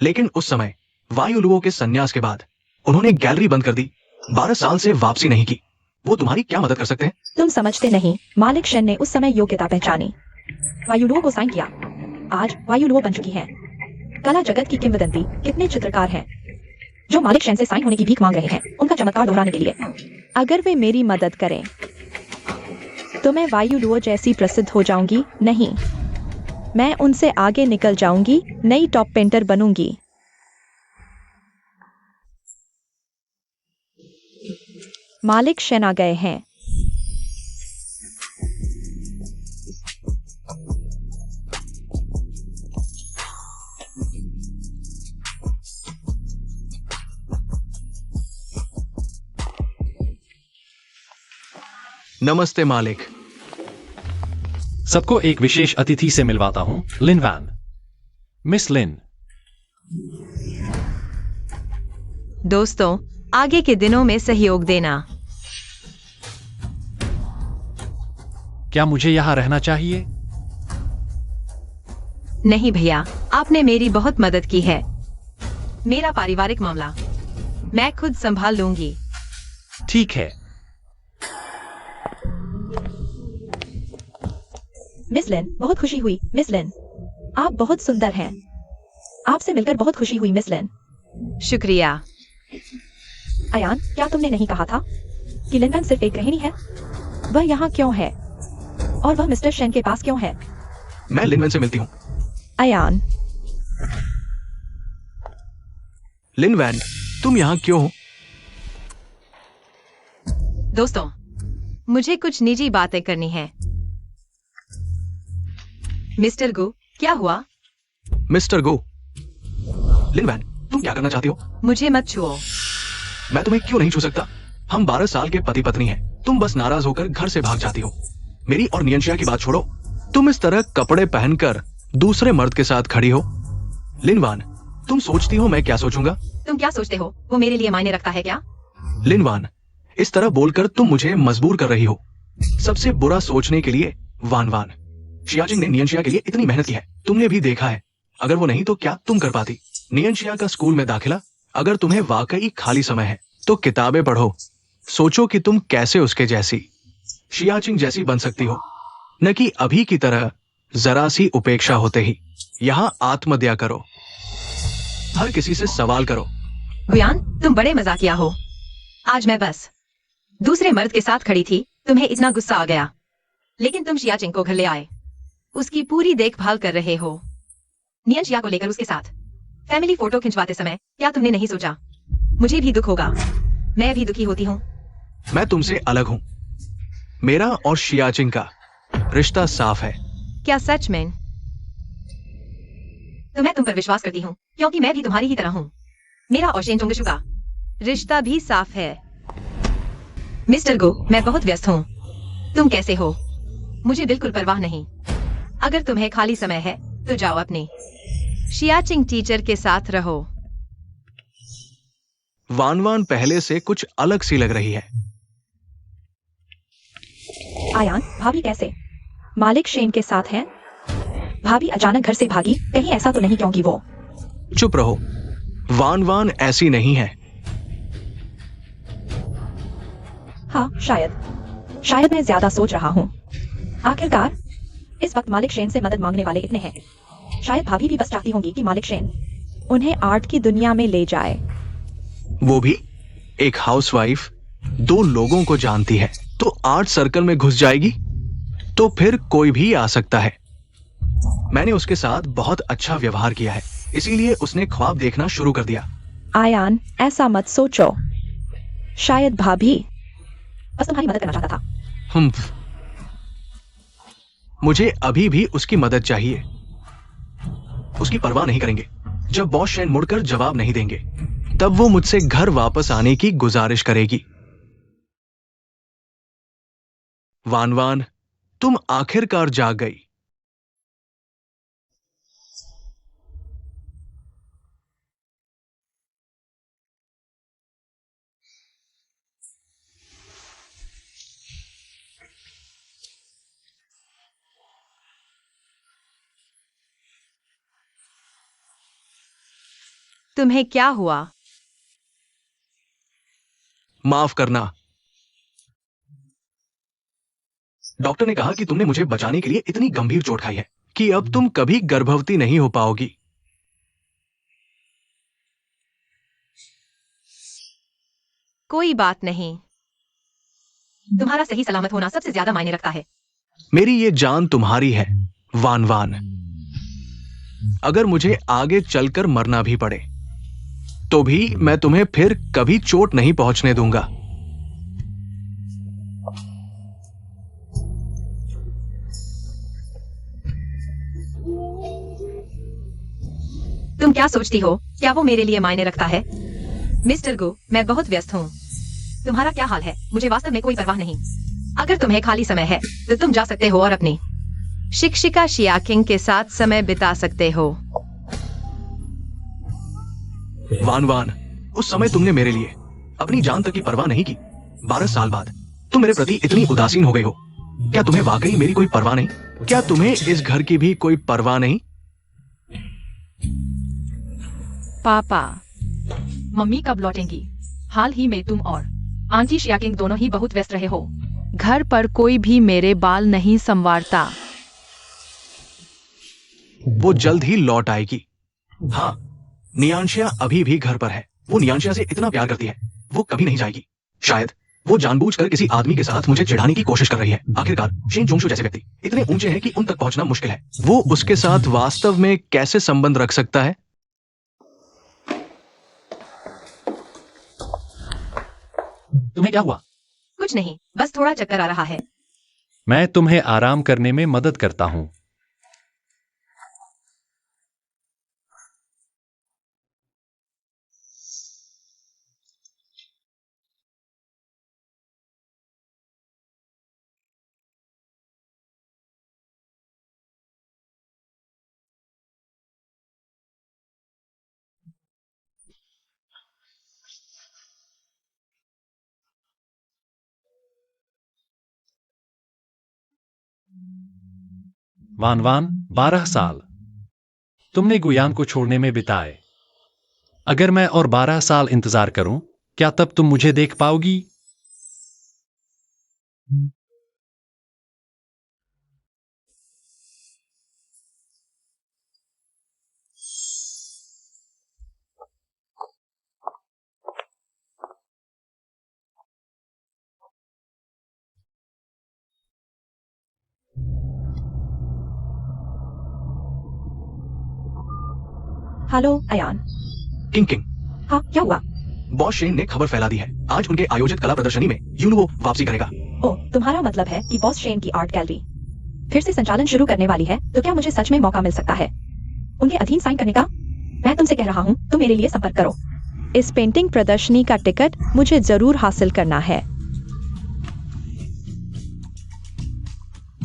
लेकिन उस समय वायुलुओ के संन्यास के बाद उन्होंने गैलरी बंद कर दी। 12 साल से वापसी नहीं की। वो तुम्हारी क्या मदद कर सकते हैं? तुम समझते नहीं, मालिक शेन ने उस समय योग्यता पहचानी, वायुलुओ को साइन किया। आज वायुलुओ बन चुकी है। कला जगत की किंवदंती कितने चित्रकार हैं जो मालिक शेन से साइन होने की भीख मांग रहे हैं, उनका चमत्कार दोहराने के लिए। अगर वे मेरी मदद करें तो मैं वायुलुओ जैसी प्रसिद्ध हो जाऊंगी। नहीं, मैं उनसे आगे निकल जाऊंगी, नई टॉप पेंटर बनूंगी। मालिक शेन आ गए हैं। नमस्ते मालिक। सबको एक विशेष अतिथि से मिलवाता हूं, लिन वैन। मिस लिन। दोस्तों, आगे के दिनों में सहयोग देना। क्या मुझे यहां रहना चाहिए? नहीं भैया, आपने मेरी बहुत मदद की है। मेरा पारिवारिक मामला मैं खुद संभाल लूंगी। ठीक है। मिस लिन, बहुत खुशी हुई। मिस लिन, आप बहुत सुंदर हैं। आपसे मिलकर बहुत खुशी हुई मिस लिन। शुक्रिया। अयान, क्या तुमने नहीं कहा था कि लिन वैन सिर्फ एक गृहिणी है? वह यहाँ क्यों है और वह मिस्टर शेन के पास क्यों है? मैं लिन वैन से मिलती हूँ। अयान, लिन वैन, तुम यहाँ क्यों हो? दोस्तों, मुझे कुछ निजी बातें करनी है। मिस्टर गु, क्या हुआ? मिस्टर गो। लिन वैन, तुम क्या करना चाहती हो? मुझे मत छुओ। मैं तुम्हें क्यों नहीं छू सकता? हम 12 साल के पति पत्नी हैं। तुम बस नाराज होकर घर से भाग जाती हो। मेरी और नियंशिया की बात छोड़ो। तुम इस तरह कपड़े पहनकर दूसरे मर्द के साथ खड़ी हो। लिन वान, तुम सोचती हो मैं क्या सोचूंगा? तुम क्या सोचते हो वो मेरे लिए मायने रखता है क्या? लिन वान, इस तरह बोलकर तुम मुझे मजबूर कर रही हो सबसे बुरा सोचने के लिए। वान वान, शियाचिंग ने नियंशिया के लिए इतनी मेहनत की है, तुमने भी देखा है। अगर वो नहीं तो क्या तुम कर पाती? नियंशिया का स्कूल में दाखिला। अगर तुम्हें वाकई खाली समय है तो किताबें पढ़ो। सोचो कि तुम कैसे उसके जैसी, शियाचिंग जैसी बन सकती हो, न कि अभी की तरह जरा सी उपेक्षा होते ही यहां आत्महत्या करो। हर किसी से सवाल करो। गुयान, तुम बड़े मजाकिया हो। आज मैं बस दूसरे मर्द के साथ खड़ी थी, तुम्हें इतना गुस्सा आ गया, लेकिन तुम शियाचिंग को घर ले आए, उसकी पूरी देखभाल कर रहे हो। नियंशिया को लेकर उसके साथ फैमिली फोटो खिंचवाते समय क्या तुमने नहीं सोचा मुझे भी दुख होगा? मैं भी दुखी होती हूँ। मैं तुमसे अलग हूं। मेरा और शियाचिंग का रिश्ता साफ है। क्या सच में? तो मैं तुम पर विश्वास करती हूँ, क्योंकि मैं भी तुम्हारी ही तरह हूँ। मेरा और शेन जोंगशु का रिश्ता भी साफ है। मिस्टर गो, मैं बहुत व्यस्त हूँ। तुम कैसे हो? मुझे बिल्कुल परवाह नहीं। अगर तुम्हें खाली समय है तो जाओ अपने शियाचिंग टीचर के साथ रहो। वान वान पहले से कुछ अलग सी लग रही है। आयान, भाभी कैसे? मालिक शेन के साथ है। भाभी अचानक घर से भागी, कहीं ऐसा तो नहीं क्योंकि वो? चुप रहो। वान वान ऐसी नहीं है। हाँ, शायद मैं ज्यादा सोच रहा हूँ। आखिरकार इस वक्त मालिक शेन से मदद मांगने वाले इतने हैं। शायद भाभी भी बस चाहती होंगी कि मालिक शेन उन्हें आर्ट की दुनिया में ले जाए। वो भी एक हाउसवाइफ 2 लोगों को जानती है तो आर्ट सर्कल में घुस जाएगी तो फिर कोई भी आ सकता है। मैंने उसके साथ बहुत अच्छा व्यवहार किया है, इसीलिए उसने ख्वाब देखना शुरू कर दिया। आयान, ऐसा मत सोचो। शायद भाभी बस तुम्हारी मदद करना चाहता था। मुझे अभी भी उसकी मदद चाहिए। उसकी परवाह नहीं करेंगे। जब बॉस शेन मुड़कर जवाब नहीं देंगे तब वो मुझसे घर वापस आने की गुजारिश करेगी। वान वान, तुम आखिरकार जाग गई। तुम्हें क्या हुआ? माफ करना। डॉक्टर ने कहा कि तुमने मुझे बचाने के लिए इतनी गंभीर चोट खाई है कि अब तुम कभी गर्भवती नहीं हो पाओगी। कोई बात नहीं। तुम्हारा सही सलामत होना सबसे ज्यादा मायने रखता है। मेरी ये जान तुम्हारी है, वान वान। अगर मुझे आगे चलकर मरना भी पड़े तो भी मैं तुम्हें फिर कभी चोट नहीं पहुंचने दूंगा। तुम क्या सोचती हो, क्या वो मेरे लिए मायने रखता है? मिस्टर गो, मैं बहुत व्यस्त हूँ। तुम्हारा क्या हाल है मुझे वास्तव में कोई परवाह नहीं। अगर तुम्हें खाली समय है तो तुम जा सकते हो और अपनी शिक्षिका शियाकिंग के साथ समय बिता सकते हो। वान वान, उस समय तुमने मेरे लिए अपनी जान तक की परवाह नहीं की। 12 साल बाद तुम मेरे प्रति इतनी उदासीन हो गई हो। क्या तुम्हें वाकई मेरी कोई परवाह नहीं? क्या तुम्हें इस घर की भी कोई परवाह नहीं? पापा, मम्मी कब लौटेंगी? हाल ही में तुम और आंटी शियाकिंग दोनों ही बहुत व्यस्त रहे हो। घर पर कोई भी मेरे बाल नहीं संवारता। वो जल्द ही लौट आएगी। हाँ, नियांशिया अभी भी घर पर है। वो नियांशिया से इतना प्यार करती है, वो कभी नहीं जाएगी। शायद वो जानबूझकर किसी आदमी के साथ मुझे चिढ़ाने की कोशिश कर रही है। आखिरकार शेन जोंगशु जैसे व्यक्ति इतने ऊंचे हैं कि उन तक पहुंचना मुश्किल है। वो उसके साथ वास्तव में कैसे संबंध रख सकता है? तुम्हें क्या हुआ? कुछ नहीं, बस थोड़ा चक्कर आ रहा है। मैं तुम्हें आराम करने में मदद करता हूं। वान वान 12 साल तुमने गुयान को छोड़ने में बिताए। अगर मैं और 12 साल इंतजार करूं, क्या तब तुम मुझे देख पाओगी? हेलो अयान। किंग किंग, हाँ, क्या हुआ? बॉस शेन ने खबर फैला दी है। आज उनके आयोजित कला प्रदर्शनी में यूनुओ वापसी करेगा। ओह, तुम्हारा मतलब है कि बॉस शेन की आर्ट गैलरी फिर से संचालन शुरू करने वाली है, तो क्या मुझे सच में मौका मिल सकता है उनके अधीन साइन करने का? मैं तुमसे कह रहा हूँ, तुम मेरे लिए संपर्क करो। इस पेंटिंग प्रदर्शनी का टिकट मुझे जरूर हासिल करना है।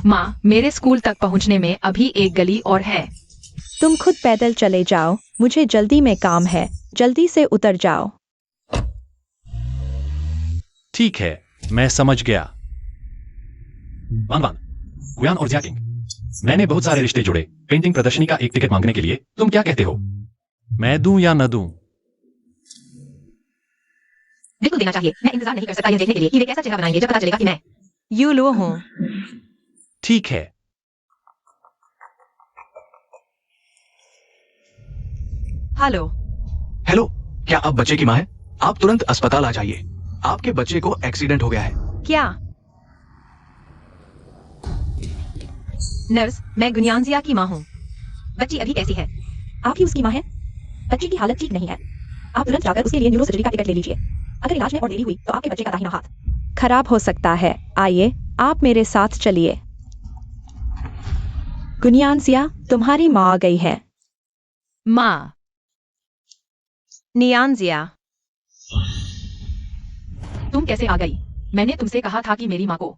माँ, मेरे स्कूल तक पहुँचने में अभी एक गली और है। तुम खुद पैदल चले जाओ, मुझे जल्दी में काम है। जल्दी से उतर जाओ। ठीक है, मैं समझ गया। वान वान, गुयान और जियाकिंग, मैंने बहुत सारे रिश्ते जुड़े। पेंटिंग प्रदर्शनी का एक टिकट मांगने के लिए तुम क्या कहते हो? मैं दूं या न दूं? बिल्कुल देना चाहिए। मैं इंतजार नहीं कर सकता यह देखने के लिए कि वे कैसा चेहरा बनाएंगे जब पता चलेगा कि मैं यूलो हूँ। ठीक है। हेलो। हेलो, क्या आप बच्चे की माँ हैं? आप तुरंत अस्पताल आ जाइए। आपके बच्चे को एक्सीडेंट हो गया है। क्या? नर्स, मैं गुनियांजिया की माँ हूँ। बच्ची अभी कैसी है? आप ही उसकी माँ हैं? बच्ची की हालत ठीक नहीं है। आप तुरंत जाकर उसके लिए न्यूरो सर्जरी का टिकट ले लीजिए। अगर इलाज में और देरी हुई तो आपके बच्चे का दाहिना हाथ खराब हो सकता है। आइए, आप मेरे साथ चलिए। गुनियांजिया, तुम्हारी माँ आ गई है। माँ, नियांजिया, तुम कैसे आ गई? मैंने तुमसे कहा था कि मेरी माँ को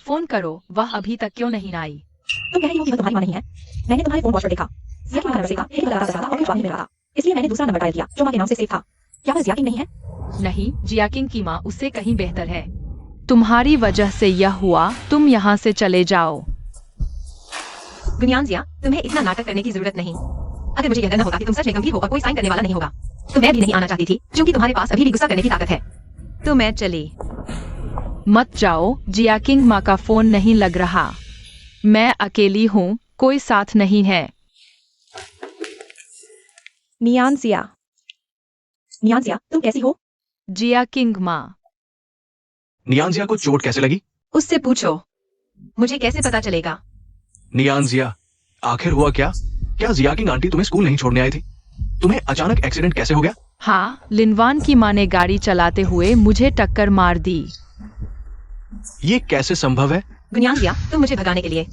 फोन करो, वह अभी तक क्यों नहीं आई? तुम कह रही हो कि वह तुम्हारी माँ नहीं है? मैंने तुम्हारे फोन वॉच पर देखा। जिया का नंबर देखा, एक लगा रहा था और कुछ बात नहीं मिल रहा था। इसलिए मैंने दूसरा नंबर डायल किया जो माँ के नाम से सेव था। क्या वह जिया की नहीं है? नहीं, जियाकिंग की माँ उससे कहीं बेहतर है। तुम्हारी वजह से यह हुआ। तुम यहाँ से चले जाओ। गुनियांजिया, तुम्हें इतना नाटक करने की जरूरत नहीं। अगर मुझे यह डर न होता कि तुम सच में गंभीर हो और कोई साइन करने वाला नहीं होगा, तो मैं भी नहीं आना चाहती थी, क्योंकि तुम्हारे पास अभी भी गुस्सा करने की ताकत है। तो मैं चली। मत जाओ, जियाकिंग माँ का फोन नहीं लग रहा। मैं अकेली हूँ, कोई साथ नहीं है। नियांजिया, नियांजिया, तुम कैसी हो? जियाकिंग माँ, नियांजिया को चोट कैसे लगी? उससे पूछो, मुझे कैसे पता चलेगा? नियांजिया, आखिर हुआ क्या? क्या जियाकिंग आंटी तुम्हें स्कूल नहीं छोड़ने आई थी? तुम्हें अचानक एक्सीडेंट कैसे हो गया? हाँ, लिनवान की माँ ने गाड़ी चलाते हुए मुझे टक्कर मार दी। ये कैसे संभव है? गुनियांजिया, तुम मुझे भगाने के लिए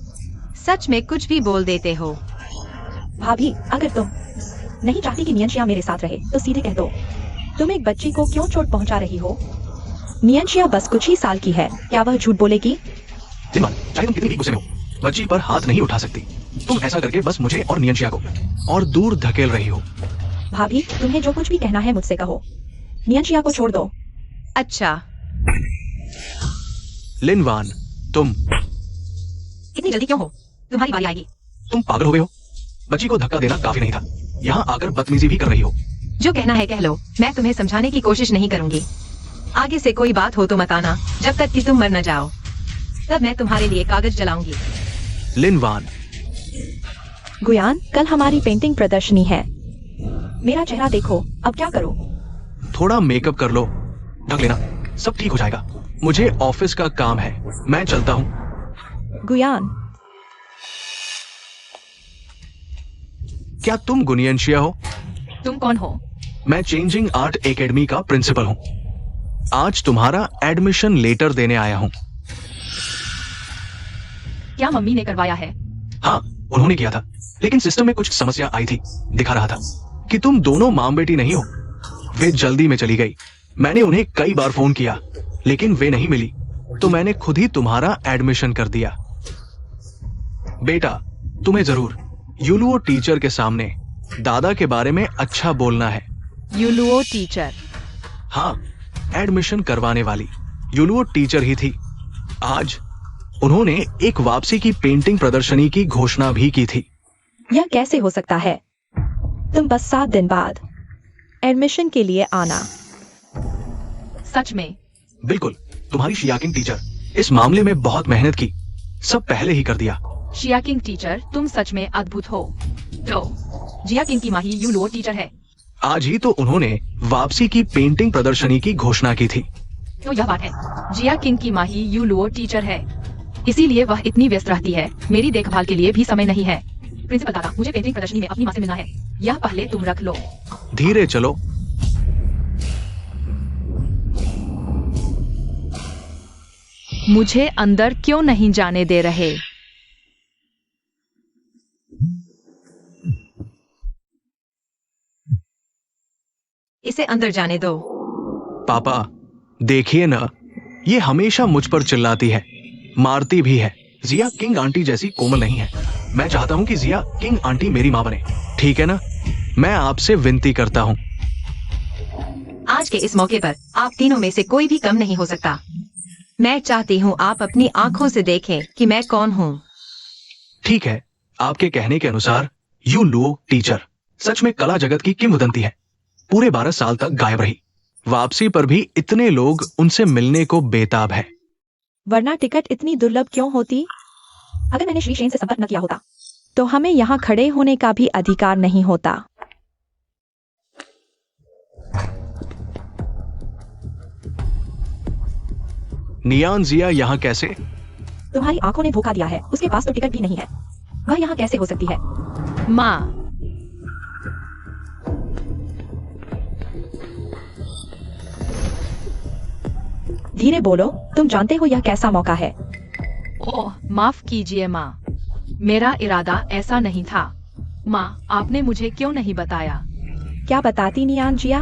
सच में कुछ भी बोल देते हो। भाभी, अगर तुम नहीं चाहती कि नियंशिया मेरे साथ रहे तो सीधे कह दो। तुम एक बच्ची को क्यों चोट पहुंचा रही हो? नियंशिया बस कुछ ही साल की है, क्या वह झूठ बोलेगी? लिनवान, चाहे तुम कितनी भी गुस्से में हो, बच्ची पर हाथ नहीं उठा सकती। तुम ऐसा करके बस मुझे और नियंशिया को और दूर धकेल रही हो। भाभी, तुम्हें जो कुछ भी कहना है मुझसे कहो। नियंशिया को छोड़ दो। अच्छा, लिनवान, तुम इतनी जल्दी क्यों हो? तुम्हारी बारी आएगी। तुम पागल हो गए हो? बच्ची को धक्का देना काफी नहीं था, यहाँ आकर बदतमीजी भी कर रही हो। जो कहना है कह लो, मैं तुम्हें समझाने की कोशिश नहीं करूंगी। आगे से कोई बात हो तो मत आना, जब तक कि तुम मर न जाओ। तब मैं तुम्हारे लिए कागज जलाऊंगी। लिनवान, गुयान, कल हमारी पेंटिंग प्रदर्शनी है। मेरा चेहरा देखो, अब क्या करो? थोड़ा मेकअप कर लो, ढक लेना, सब ठीक हो जाएगा। मुझे ऑफिस का काम है, मैं चलता हूँ। गुयान, क्या तुम गुनियंशिया हो? तुम कौन हो? मैं चेंजिंग आर्ट एकेडमी का प्रिंसिपल हूँ। आज तुम्हारा एडमिशन लेटर देने आया हूँ। क्या मम्मी ने करवाया है? हाँ, उन्होंने किया था, लेकिन सिस्टम में कुछ समस्या आई थी। दिखा रहा था कि तुम दोनों मां बेटी नहीं हो। वे जल्दी में चली गई। मैंने उन्हें कई बार फोन किया, लेकिन वे नहीं मिली, तो मैंने खुद ही तुम्हारा एडमिशन कर दिया। बेटा, तुम्हें जरूर यूलुओ टीचर के सामने दादा के बारे में अच्छा बोलना है। यूलुओ टीचर? हाँ, एडमिशन करवाने वाली यूलुओ टीचर ही थी। आज उन्होंने एक वापसी की पेंटिंग प्रदर्शनी की घोषणा भी की थी। यह कैसे हो सकता है? तुम बस 7 दिन बाद एडमिशन के लिए आना। सच में? बिल्कुल, तुम्हारी शियाकिंग टीचर इस मामले में बहुत मेहनत की, सब पहले ही कर दिया। शियाकिंग टीचर, तुम सच में अद्भुत हो। तो जिया किंग की माही यू लो टीचर है। आज ही तो उन्होंने वापसी की पेंटिंग प्रदर्शनी की घोषणा की थी। तो यह बात है, जिया किंग की माही यू लो टीचर है, इसीलिए वह इतनी व्यस्त रहती है। मेरी देखभाल के लिए भी समय नहीं है। प्रिंसिपल दादा, मुझे पेंटिंग प्रदर्शनी में अपनी माँ से मिलना है। यह पहले तुम रख लो। धीरे चलो। मुझे अंदर क्यों नहीं जाने दे रहे? इसे अंदर जाने दो। पापा, देखिए ना, ये हमेशा मुझ पर चिल्लाती है, मारती भी है। जिया किंग आंटी जैसी कोमल नहीं है। मैं चाहता हूँ कि जिया किंग आंटी मेरी माँ बने, ठीक है ना? मैं आपसे विनती करता हूँ। आज के इस मौके पर आप तीनों में से कोई भी कम नहीं हो सकता। मैं चाहती हूँ आप अपनी आंखों से देखें कि मैं कौन हूँ। ठीक है, आपके कहने के अनुसार यू लो टीचर सच में कला जगत की किंवदंती है। पूरे 12 साल तक गायब रही। वापसी पर भी इतने लोग उनसे मिलने को बेताब है। वरना टिकट इतनी दुर्लभ क्यों होती? अगर मैंने श्री शेन से संपर्क न किया होता तो हमें यहाँ खड़े होने का भी अधिकार नहीं होता। नियान जिया यहाँ कैसे? तुम्हारी आंखों ने धोखा दिया है। उसके पास तो टिकट भी नहीं है। वह यहाँ कैसे हो सकती है? माँ, धीरे बोलो, तुम जानते हो यह कैसा मौका है। ओह माफ कीजिए माँ, मेरा इरादा ऐसा नहीं था। माँ, आपने मुझे क्यों नहीं बताया? क्या बताती नियान जिया?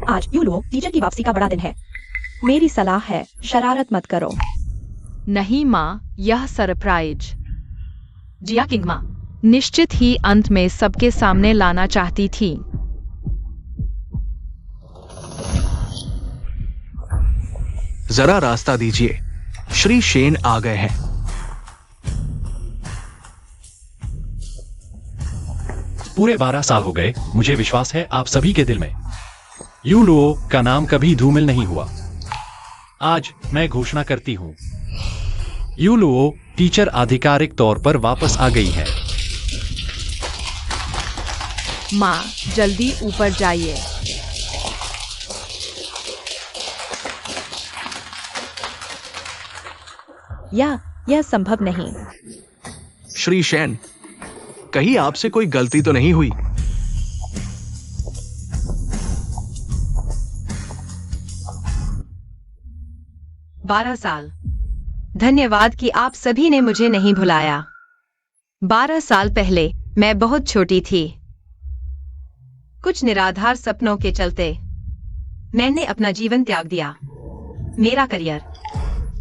आज यू लो टीचर की वापसी का बड़ा दिन है। मेरी सलाह है, शरारत मत करो। नहीं माँ, यह सरप्राइज जिया किंग माँ निश्चित ही अंत में सबके सामने लाना चाहती थी। जरा रास्ता दीजिए, श्री शेन आ गए हैं। पूरे 12 साल हो गए। मुझे विश्वास है आप सभी के दिल में यू लुओ का नाम कभी धूमिल नहीं हुआ। आज मैं घोषणा करती हूं, यू लुओ टीचर आधिकारिक तौर पर वापस आ गई है। माँ, जल्दी ऊपर जाइए। यह संभव नहीं। श्री शेन, कहीं आपसे कोई गलती तो नहीं हुई? बारह साल। धन्यवाद कि आप सभी ने मुझे नहीं भुलाया। 12 साल पहले मैं बहुत छोटी थी। कुछ निराधार सपनों के चलते मैंने अपना जीवन त्याग दिया, मेरा करियर।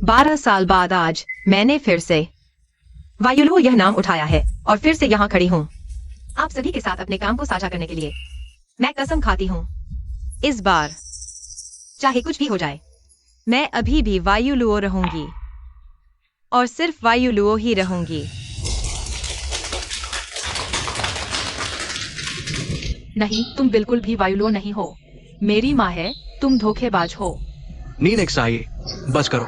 12 साल बाद आज मैंने फिर से वायुलुओ यह नाम उठाया है और फिर से यहाँ खड़ी हूँ आप सभी के साथ अपने काम को साझा करने के लिए। मैं कसम खाती हूँ, इस बार चाहे कुछ भी हो जाए, मैं अभी भी वायुलुओ रहूंगी और सिर्फ वायुलुओ ही रहूंगी। नहीं, तुम बिल्कुल भी वायुलुओ नहीं हो। मेरी माँ है, तुम धोखेबाज हो। नीन एक्साई, बस करो।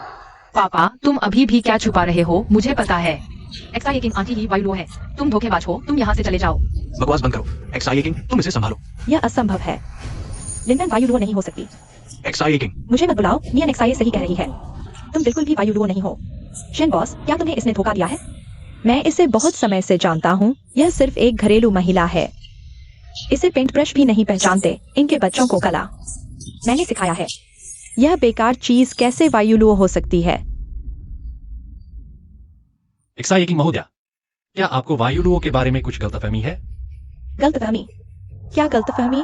पापा, तुम अभी भी क्या छुपा रहे हो? मुझे पता है। एक्साई किंग आंटी ही वायुलुओ है। तुम धोखेबाज हो, तुम यहाँ से चले जाओ। बकवास बंद करो। एक्साई किंग, तुम इसे संभालो। यह असंभव है। लिंडन वायुलुओ नहीं हो सकती। एक्साई किंग, मुझे मत बुलाओ, नियन एक्साई सही कह रही है। तुम बिल्कुल भी वायुलुओ नहीं हो। शेन बॉस, क्या तुम्हें इसने धोखा दिया है? मैं इसे बहुत समय से जानता हूँ। यह सिर्फ एक घरेलू महिला है। इसे पेंट ब्रश भी नहीं पहचानते। इनके बच्चों को कला मैंने सिखाया है। यह बेकार चीज कैसे वायुलुओ हो सकती है? एक्साई किंग महोदया, क्या आपको वायुलुओ के बारे में कुछ गलतफहमी है? गलतफहमी? क्या गलतफहमी?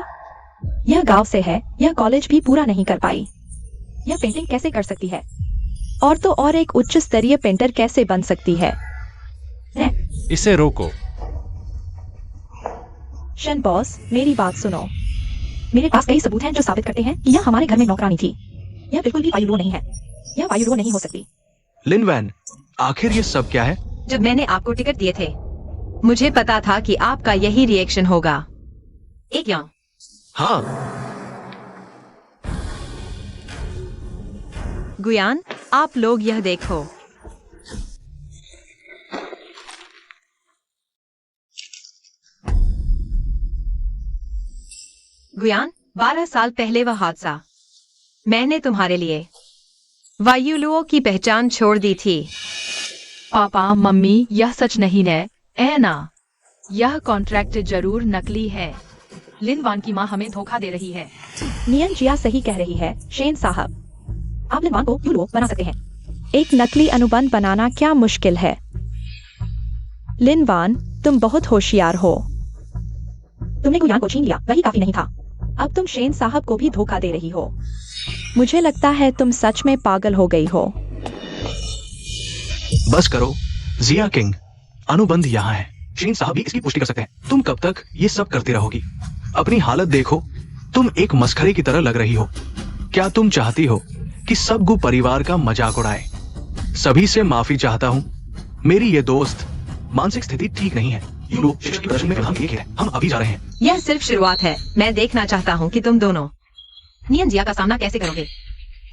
यह गांव से है। यह कॉलेज भी पूरा नहीं कर पाई। यह पेंटिंग कैसे कर सकती है? और तो और एक उच्च स्तरीय पेंटर कैसे बन सकती है? इसे रोको। शन बॉस, मेरी बात सुनो। मेरे पास कई सबूत हैं जो साबित करते हैं कि यह हमारे घर में नौकरानी थी। यह बिल्कुल भी वायुलुओ नहीं है। यह वायुलुओ नहीं हो सकती। लिन वैन, आखिर ये सब क्या है? जब मैंने आपको टिकट दिए थे मुझे पता था कि आपका यही रिएक्शन होगा। एक यहाँ हाँ, गुयान, आप लोग यह देखो। गुयान, 12 साल पहले वह हादसा, मैंने तुम्हारे लिए वायुलुओं की पहचान छोड़ दी थी। पापा मम्मी, यह सच नहीं है। ना, यह कॉन्ट्रैक्ट जरूर नकली है। लिन वान की माँ हमें धोखा दे रही है। नियन जिया सही कह रही है शेन साहब। आप लिन वान को यूलो बना सकते हैं। एक नकली अनुबंध बनाना क्या मुश्किल है। लिन वान, तुम बहुत होशियार हो। तुमने गुयान को छीन लिया, वही काफी नहीं था। अब तुम शेन साहब को भी धोखा दे रही हो। मुझे लगता है तुम सच में पागल हो गई हो। बस करो जिया किंग, अनुबंध यहाँ है। शेन साहब भी इसकी पुष्टि कर सकते हैं। तुम कब तक ये सब करती रहोगी? अपनी हालत देखो, तुम एक मस्खरे की तरह लग रही हो। क्या तुम चाहती हो कि सब गु परिवार का मजाक उड़ाए? सभी से माफी चाहता हूँ। मेरी ये दोस्त मानसिक स्थिति ठीक नहीं है। यू लोग शिक्षा की प्रदर्शन में हम एक है। हम अभी जा रहे हैं। यह सिर्फ शुरुआत है। मैं देखना चाहता हूँ कि तुम दोनों नियन जिया का सामना कैसे करोगे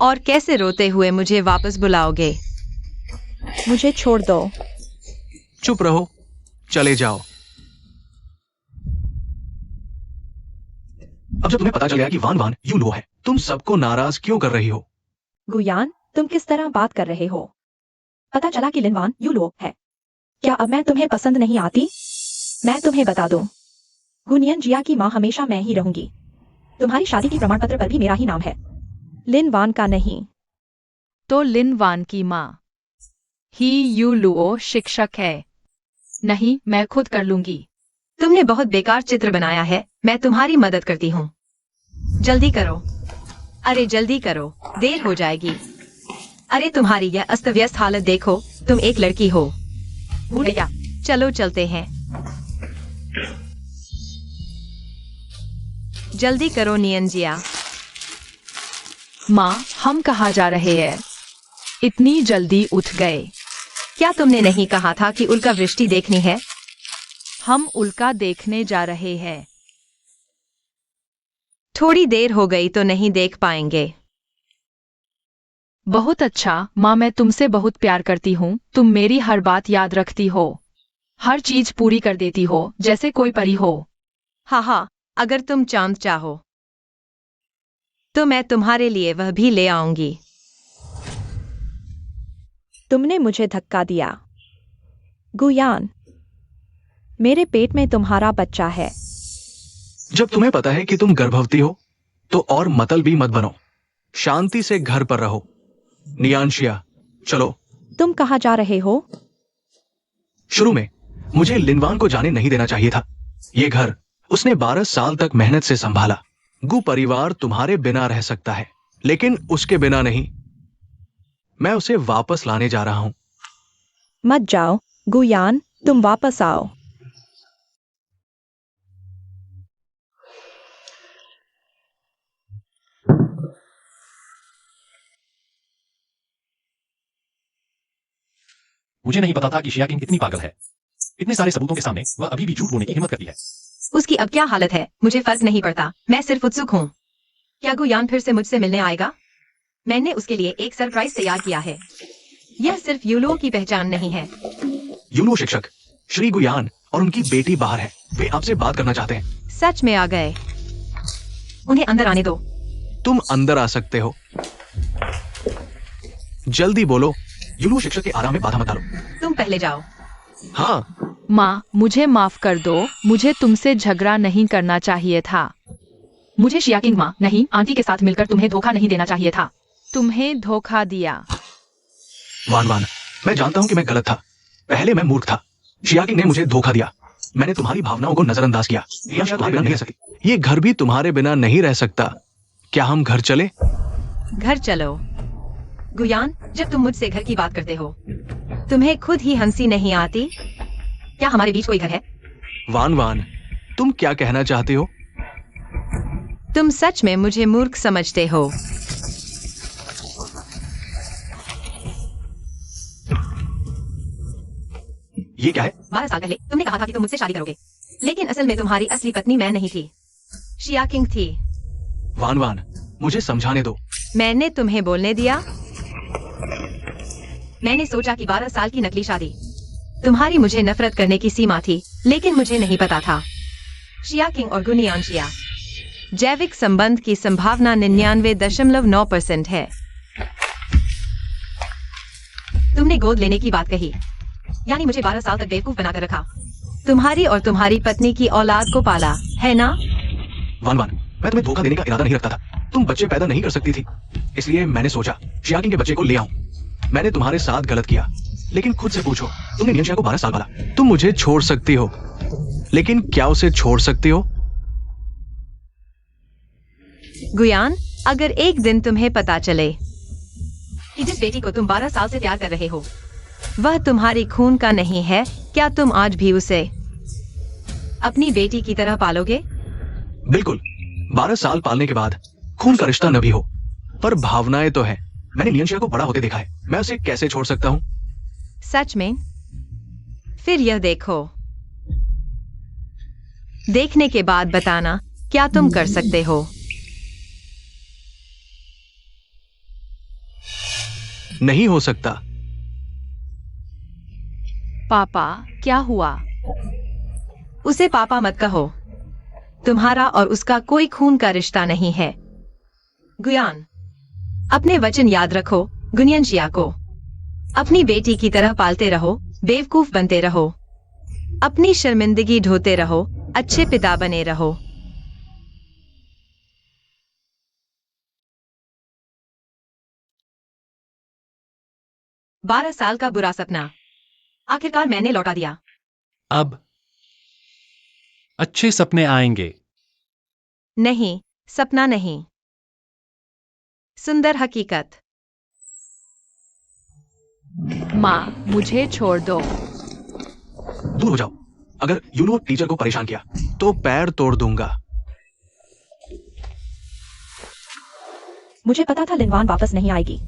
और कैसे रोते हुए मुझे वापस बुलाओगे। मुझे छोड़ दो। चुप रहो, चले जाओ। अब जब तुम्हें पता चल गया कि वान वान यू लो है, तुम सबको नाराज क्यों कर रही हो? गुयान, तुम किस तरह बात कर रहे हो? पता चला कि लिन वान यू लो है। क्या अब मैं तुम्हें पसंद नहीं आती? मैं तुम्हें बता दूं, गुनियन जिया की माँ हमेशा मैं ही रहूंगी। तुम्हारी शादी की प्रमाण पत्र पर भी मेरा ही नाम है, लिन वान का नहीं। तो लिन वान की माँ ही यू लुओ शिक्षक है। नहीं, मैं खुद कर लूंगी। तुमने बहुत बेकार चित्र बनाया है। मैं तुम्हारी मदद करती हूँ। जल्दी करो, अरे जल्दी करो, देर हो जाएगी। अरे तुम्हारी यह अस्त व्यस्त हालत देखो, तुम एक लड़की हो। भैया, चलो चलते हैं। जल्दी करो नियन जिया। माँ, हम कहाँ जा रहे हैं? इतनी जल्दी उठ गए। क्या तुमने नहीं कहा था कि उल्का वृष्टि देखनी है? हम उल्का देखने जा रहे हैं। थोड़ी देर हो गई तो नहीं देख पाएंगे। बहुत अच्छा माँ, मैं तुमसे बहुत प्यार करती हूँ। तुम मेरी हर बात याद रखती हो, हर चीज पूरी कर देती हो जैसे कोई परी हो। हाँ हाँ, अगर तुम चांद चाहो तो मैं तुम्हारे लिए वह भी ले आऊंगी। तुमने मुझे धक्का दिया। गुयान, मेरे पेट में तुम्हारा बच्चा है। जब तुम्हें पता है कि तुम गर्भवती हो तो और मतलबी मत बनो। शांति से घर पर रहो। नियांशिया, चलो। तुम कहाँ जा रहे हो? शुरू में मुझे लिनवान को जाने नहीं देना चाहिए था। ये घर उसने 12 साल तक मेहनत से संभाला। गु परिवार तुम्हारे बिना रह सकता है, लेकिन उसके बिना नहीं। मैं उसे वापस लाने जा रहा हूं। मत जाओ गुयान, तुम वापस आओ। मुझे नहीं पता था कि शिया किंग इतनी पागल है। इतने सारे सबूतों के सामने वह अभी भी झूठ बोलने की हिम्मत करती है। उसकी अब क्या हालत है मुझे फर्क नहीं पड़ता। मैं सिर्फ उत्सुक हूँ। क्या गुयान फिर से मुझसे मिलने आएगा? मैंने उसके लिए एक सरप्राइज तैयार किया है। यह सिर्फ यूलो की पहचान नहीं है। यूलो शिक्षक श्री गुयान और उनकी बेटी बाहर है। वे आपसे बात करना चाहते हैं। सच में आ गए? उन्हें अंदर आने दो। तुम अंदर आ सकते हो। जल्दी बोलो। यूलो शिक्षक के आराम में बाधा मत डालो। तुम पहले जाओ। हाँ, माँ, मुझे माफ कर दो। मुझे तुमसे झगड़ा नहीं करना चाहिए था। मुझे शिया किंग माँ नहीं, आंटी के साथ मिलकर तुम्हें धोखा नहीं देना चाहिए था। तुम्हें धोखा दिया। वान वान, मैं जानता हूं कि मैं गलत था। पहले मैं मूर्ख था। शिया किंग ने मुझे धोखा दिया। मैंने तुम्हारी भावनाओं को नजरअंदाज किया। यह तुम्हारे बिना नहीं रह सकती। ये घर भी तुम्हारे बिना नहीं रह सकता। क्या हम घर चले? घर चलो। गुयान, जब तुम मुझसे घर की बात करते हो तुम्हें खुद ही हंसी नहीं आती? क्या हमारे बीच कोई घर है? वान वान, तुम क्या कहना चाहते हो? तुम सच में मुझे मूर्ख समझते हो? ये क्या है? 12 साल पहले तुमने कहा था कि तुम मुझसे शादी करोगे, लेकिन असल में तुम्हारी असली पत्नी मैं नहीं थी, शिया किंग थी। वान वान, मुझे समझाने दो। मैंने तुम्हें बोलने दिया। मैंने सोचा कि 12 साल की नकली शादी तुम्हारी मुझे नफरत करने की सीमा थी, लेकिन मुझे नहीं पता था शिया किंग और गुनियान शिया जैविक संबंध की संभावना 99.9% है। तुमने गोद लेने की बात कही, यानी मुझे 12 साल तक बेवकूफ बनाकर रखा, तुम्हारी और तुम्हारी पत्नी की औलाद को पाला, है ना? वान वान, मैं तुम्हें धोखा देने का इरादा नहीं रखता था। तुम बच्चे पैदा नहीं कर सकती थी, इसलिए मैंने सोचा शिया किंग के बच्चे को ले आऊं। मैंने तुम्हारे साथ गलत किया, लेकिन खुद से पूछो, तुमने नियन शिया को 12 साल पाला। तुम मुझे छोड़ सकती हो, लेकिन क्या उसे छोड़ सकती हो? गुयान, अगर एक दिन तुम्हें पता चले कि जिस बेटी को तुम 12 साल से प्यार कर रहे हो वह तुम्हारी खून का नहीं है, क्या तुम आज भी उसे अपनी बेटी की तरह पालोगे? बिल्कुल। 12 साल पालने के बाद खून का रिश्ता न भी हो, पर भावनाएं तो है। मैंने नियन शिया को बड़ा होते देखा है, मैं उसे कैसे छोड़ सकता हूँ? सच में? फिर यह देखो, देखने के बाद बताना क्या तुम कर सकते हो। नहीं हो सकता। पापा, क्या हुआ? उसे पापा मत कहो, तुम्हारा और उसका कोई खून का रिश्ता नहीं है। गुयान, अपने वचन याद रखो। गुनियन शिया को अपनी बेटी की तरह पालते रहो, बेवकूफ बनते रहो, अपनी शर्मिंदगी ढोते रहो, अच्छे पिता बने रहो। बारह साल का बुरा सपना आखिरकार मैंने लौटा दिया। अब अच्छे सपने आएंगे। नहीं, सपना नहीं, सुंदर हकीकत। माँ, मुझे छोड़ दो। दूर हो जाओ। अगर यूनो टीचर को परेशान किया तो पैर तोड़ दूंगा। मुझे पता था लिनवान वापस नहीं आएगी।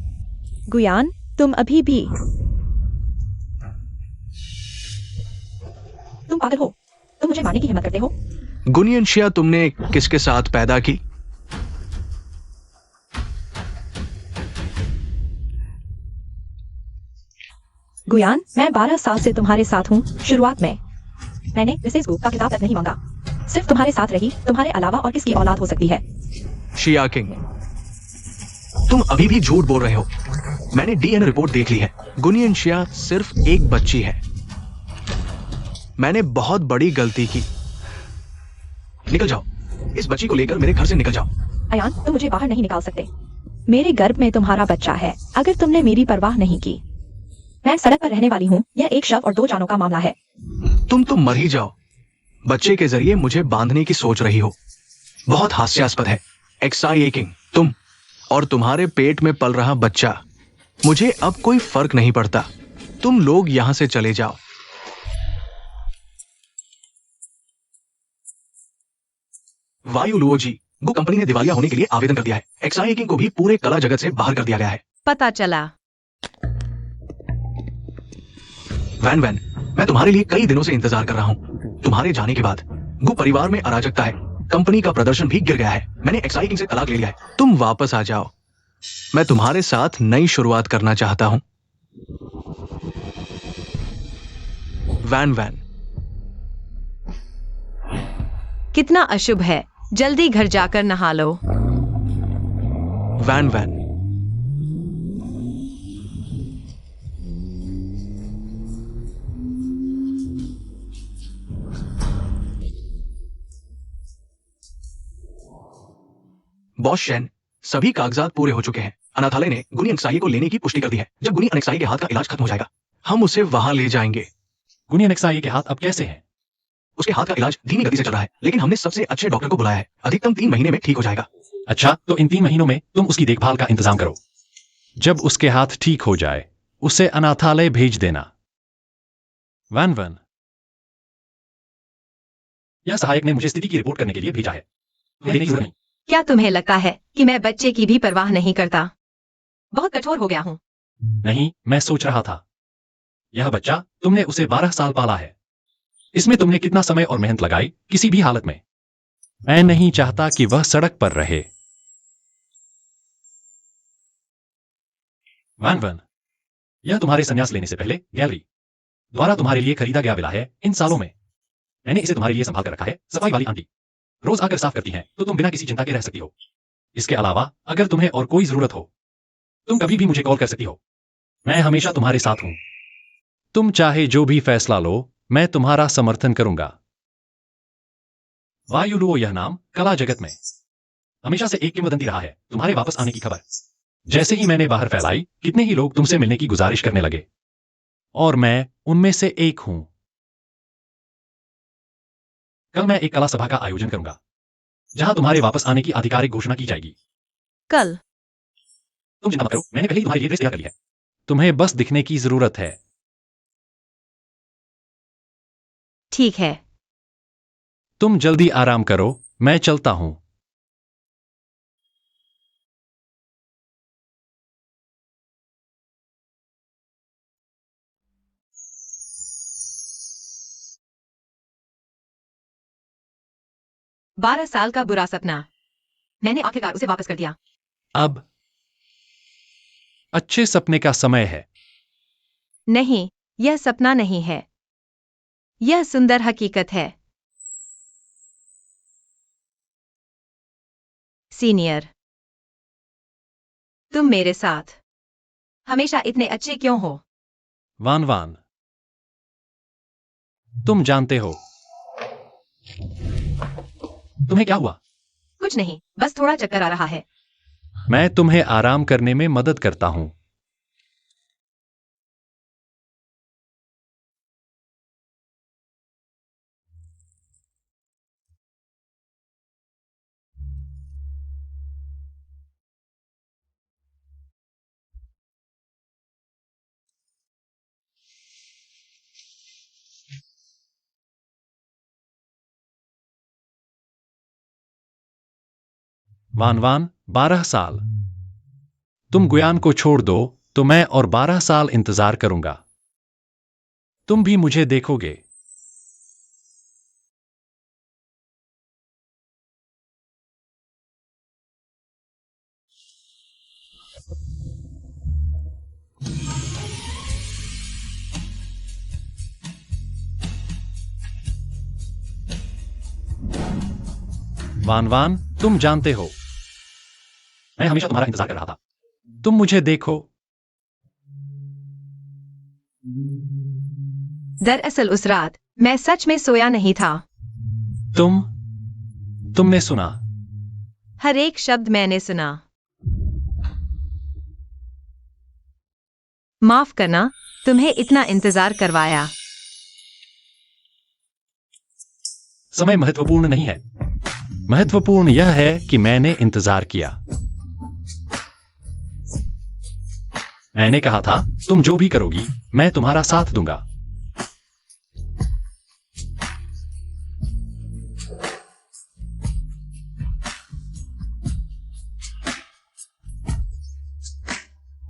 गुयान, तुम अभी भी तुम पागल हो। तुम मुझे मारने की हिम्मत करते हो? गुनियन शिया तुमने किसके साथ पैदा की? गुयान, मैं 12 साल से तुम्हारे साथ हूँ। शुरुआत में मैंने मिसेस गुप्ता का किताब तक नहीं मांगा, सिर्फ तुम्हारे साथ रही। तुम्हारे अलावा और किसकी औलाद हो सकती है? शिया किंग, तुम अभी भी झूठ बोल रहे हो। मैंने डीएनए रिपोर्ट देख ली है। गुनियन शिया सिर्फ एक बच्ची है। मैंने बहुत बड़ी गलती की। निकल जाओ, इस बच्ची को लेकर मेरे घर से निकल जाओ। अयान, तुम मुझे बाहर नहीं निकाल सकते। मेरे गर्भ में तुम्हारा बच्चा है। अगर तुमने मेरी परवाह नहीं की, मैं सड़क पर रहने वाली हूँ। यह एक शव और 2 जानों का मामला है। तुम तो मर ही जाओ। बच्चे के जरिए मुझे बांधने की सोच रही हो। बहुत हास्यास्पद है। एक्साई किंग, तुम और तुम्हारे पेट में पल रहा बच्चा, मुझे अब कोई फर्क नहीं पड़ता। तुम लोग यहां से चले जाओ। वायु लुओजी, गो कंपनी ने दिवालिया होने के लिए आवेदन कर दिया है। एक्साई किंग को भी पूरे कला जगत से बाहर कर दिया गया है। पता चला। वैन वैन, मैं तुम्हारे लिए कई दिनों से इंतजार कर रहा हूं। तुम्हारे जाने के बाद गु परिवार में अराजकता है। कंपनी का प्रदर्शन भी गिर गया है। मैंने एक्साई किंग से तलाक ले लिया है। तुम वापस आ जाओ। मैं तुम्हारे साथ नई शुरुआत करना चाहता हूं। वैन वैन, कितना अशुभ है। जल्दी घर जाकर नहा लो। वैन वैन, बॉस शेन, सभी कागजात पूरे हो चुके हैं। अनाथालय ने गुनी अनसाई को लेने की पुष्टि कर दी है। जब गुनी अनसाई के हाथ का इलाज खत्म हो जाएगा, हम उसे वहां ले जाएंगे। गुनी अनेक्साई के हाथ अब कैसे हैं? उसके हाथ का इलाज धीमी गति से चल रहा है, लेकिन हमने सबसे अच्छे डॉक्टर को बुलाया है। अधिकतम 3 महीने में ठीक हो जाएगा। अच्छा, तो इन 3 महीनों में तुम उसकी देखभाल का इंतजाम करो। जब उसके हाथ ठीक हो जाए, उसे अनाथालय भेज देना। वैन वैन, यह सहायक ने मुझे स्थिति की रिपोर्ट करने के लिए भेजा है। देने की जरूरत नहीं। क्या तुम्हें लगता है कि मैं बच्चे की भी परवाह नहीं करता? बहुत कठोर हो गया हूँ। नहीं, मैं सोच रहा था। यह बच्चा तुमने उसे 12 साल पाला है। इसमें तुमने कितना समय और मेहनत लगाई, किसी भी हालत में। मैं नहीं चाहता कि वह सड़क पर रहे। वैन, यह तुम्हारे संन्यास लेने से पहले गैलरी द्वारा तुम्हारे लिए खरीदा गया विला है। इन सालों में मैंने इसे तुम्हारे लिए संभाल कर रखा है। सफाई वाली आंटी रोज आकर साफ करती हैं, तो तुम बिना किसी चिंता के रह सकती हो। इसके अलावा अगर तुम्हें और कोई जरूरत हो, तुम कभी भी मुझे कॉल कर सकती हो। मैं हमेशा तुम्हारे साथ हूं। तुम चाहे जो भी फैसला लो, मैं तुम्हारा समर्थन करूंगा। वायुलुओ, यह नाम कला जगत में हमेशा से एक किंवदंती रहा है। तुम्हारे वापस आने की खबर जैसे ही मैंने बाहर फैलाई, कितने ही लोग तुमसे मिलने की गुजारिश करने लगे, और मैं उनमें से एक हूं। कल मैं एक कला सभा का आयोजन करूंगा, जहां तुम्हारे वापस आने की आधिकारिक घोषणा की जाएगी। कल? तुम चिंता मत करो, मैंने पहले ही तुम्हारे लिए ड्रेस तैयार कर ली है। तुम्हें बस दिखने की जरूरत है। ठीक है। तुम जल्दी आराम करो, मैं चलता हूं। बारह साल का बुरा सपना, मैंने आखिरकार उसे वापस कर दिया। अब अच्छे सपने का समय है। नहीं, यह सपना नहीं है, यह सुंदर हकीकत है। सीनियर, तुम मेरे साथ हमेशा इतने अच्छे क्यों हो? वान, तुम जानते हो। तुम्हें क्या हुआ? कुछ नहीं, बस थोड़ा चक्कर आ रहा है। मैं तुम्हें आराम करने में मदद करता हूं। वान, 12 साल। तुम गुयान को छोड़ दो तो मैं और 12 साल इंतजार करूंगा। तुम भी मुझे देखोगे। वान, तुम जानते हो, मैं हमेशा तुम्हारा इंतजार कर रहा था। तुम मुझे देखो। दरअसल उस रात मैं सच में सोया नहीं था। तुमने सुना? हर एक शब्द मैंने सुना। माफ करना, तुम्हें इतना इंतजार करवाया। समय महत्वपूर्ण नहीं है। महत्वपूर्ण यह है कि मैंने इंतजार किया। मैंने कहा था, तुम जो भी करोगी, मैं तुम्हारा साथ दूंगा।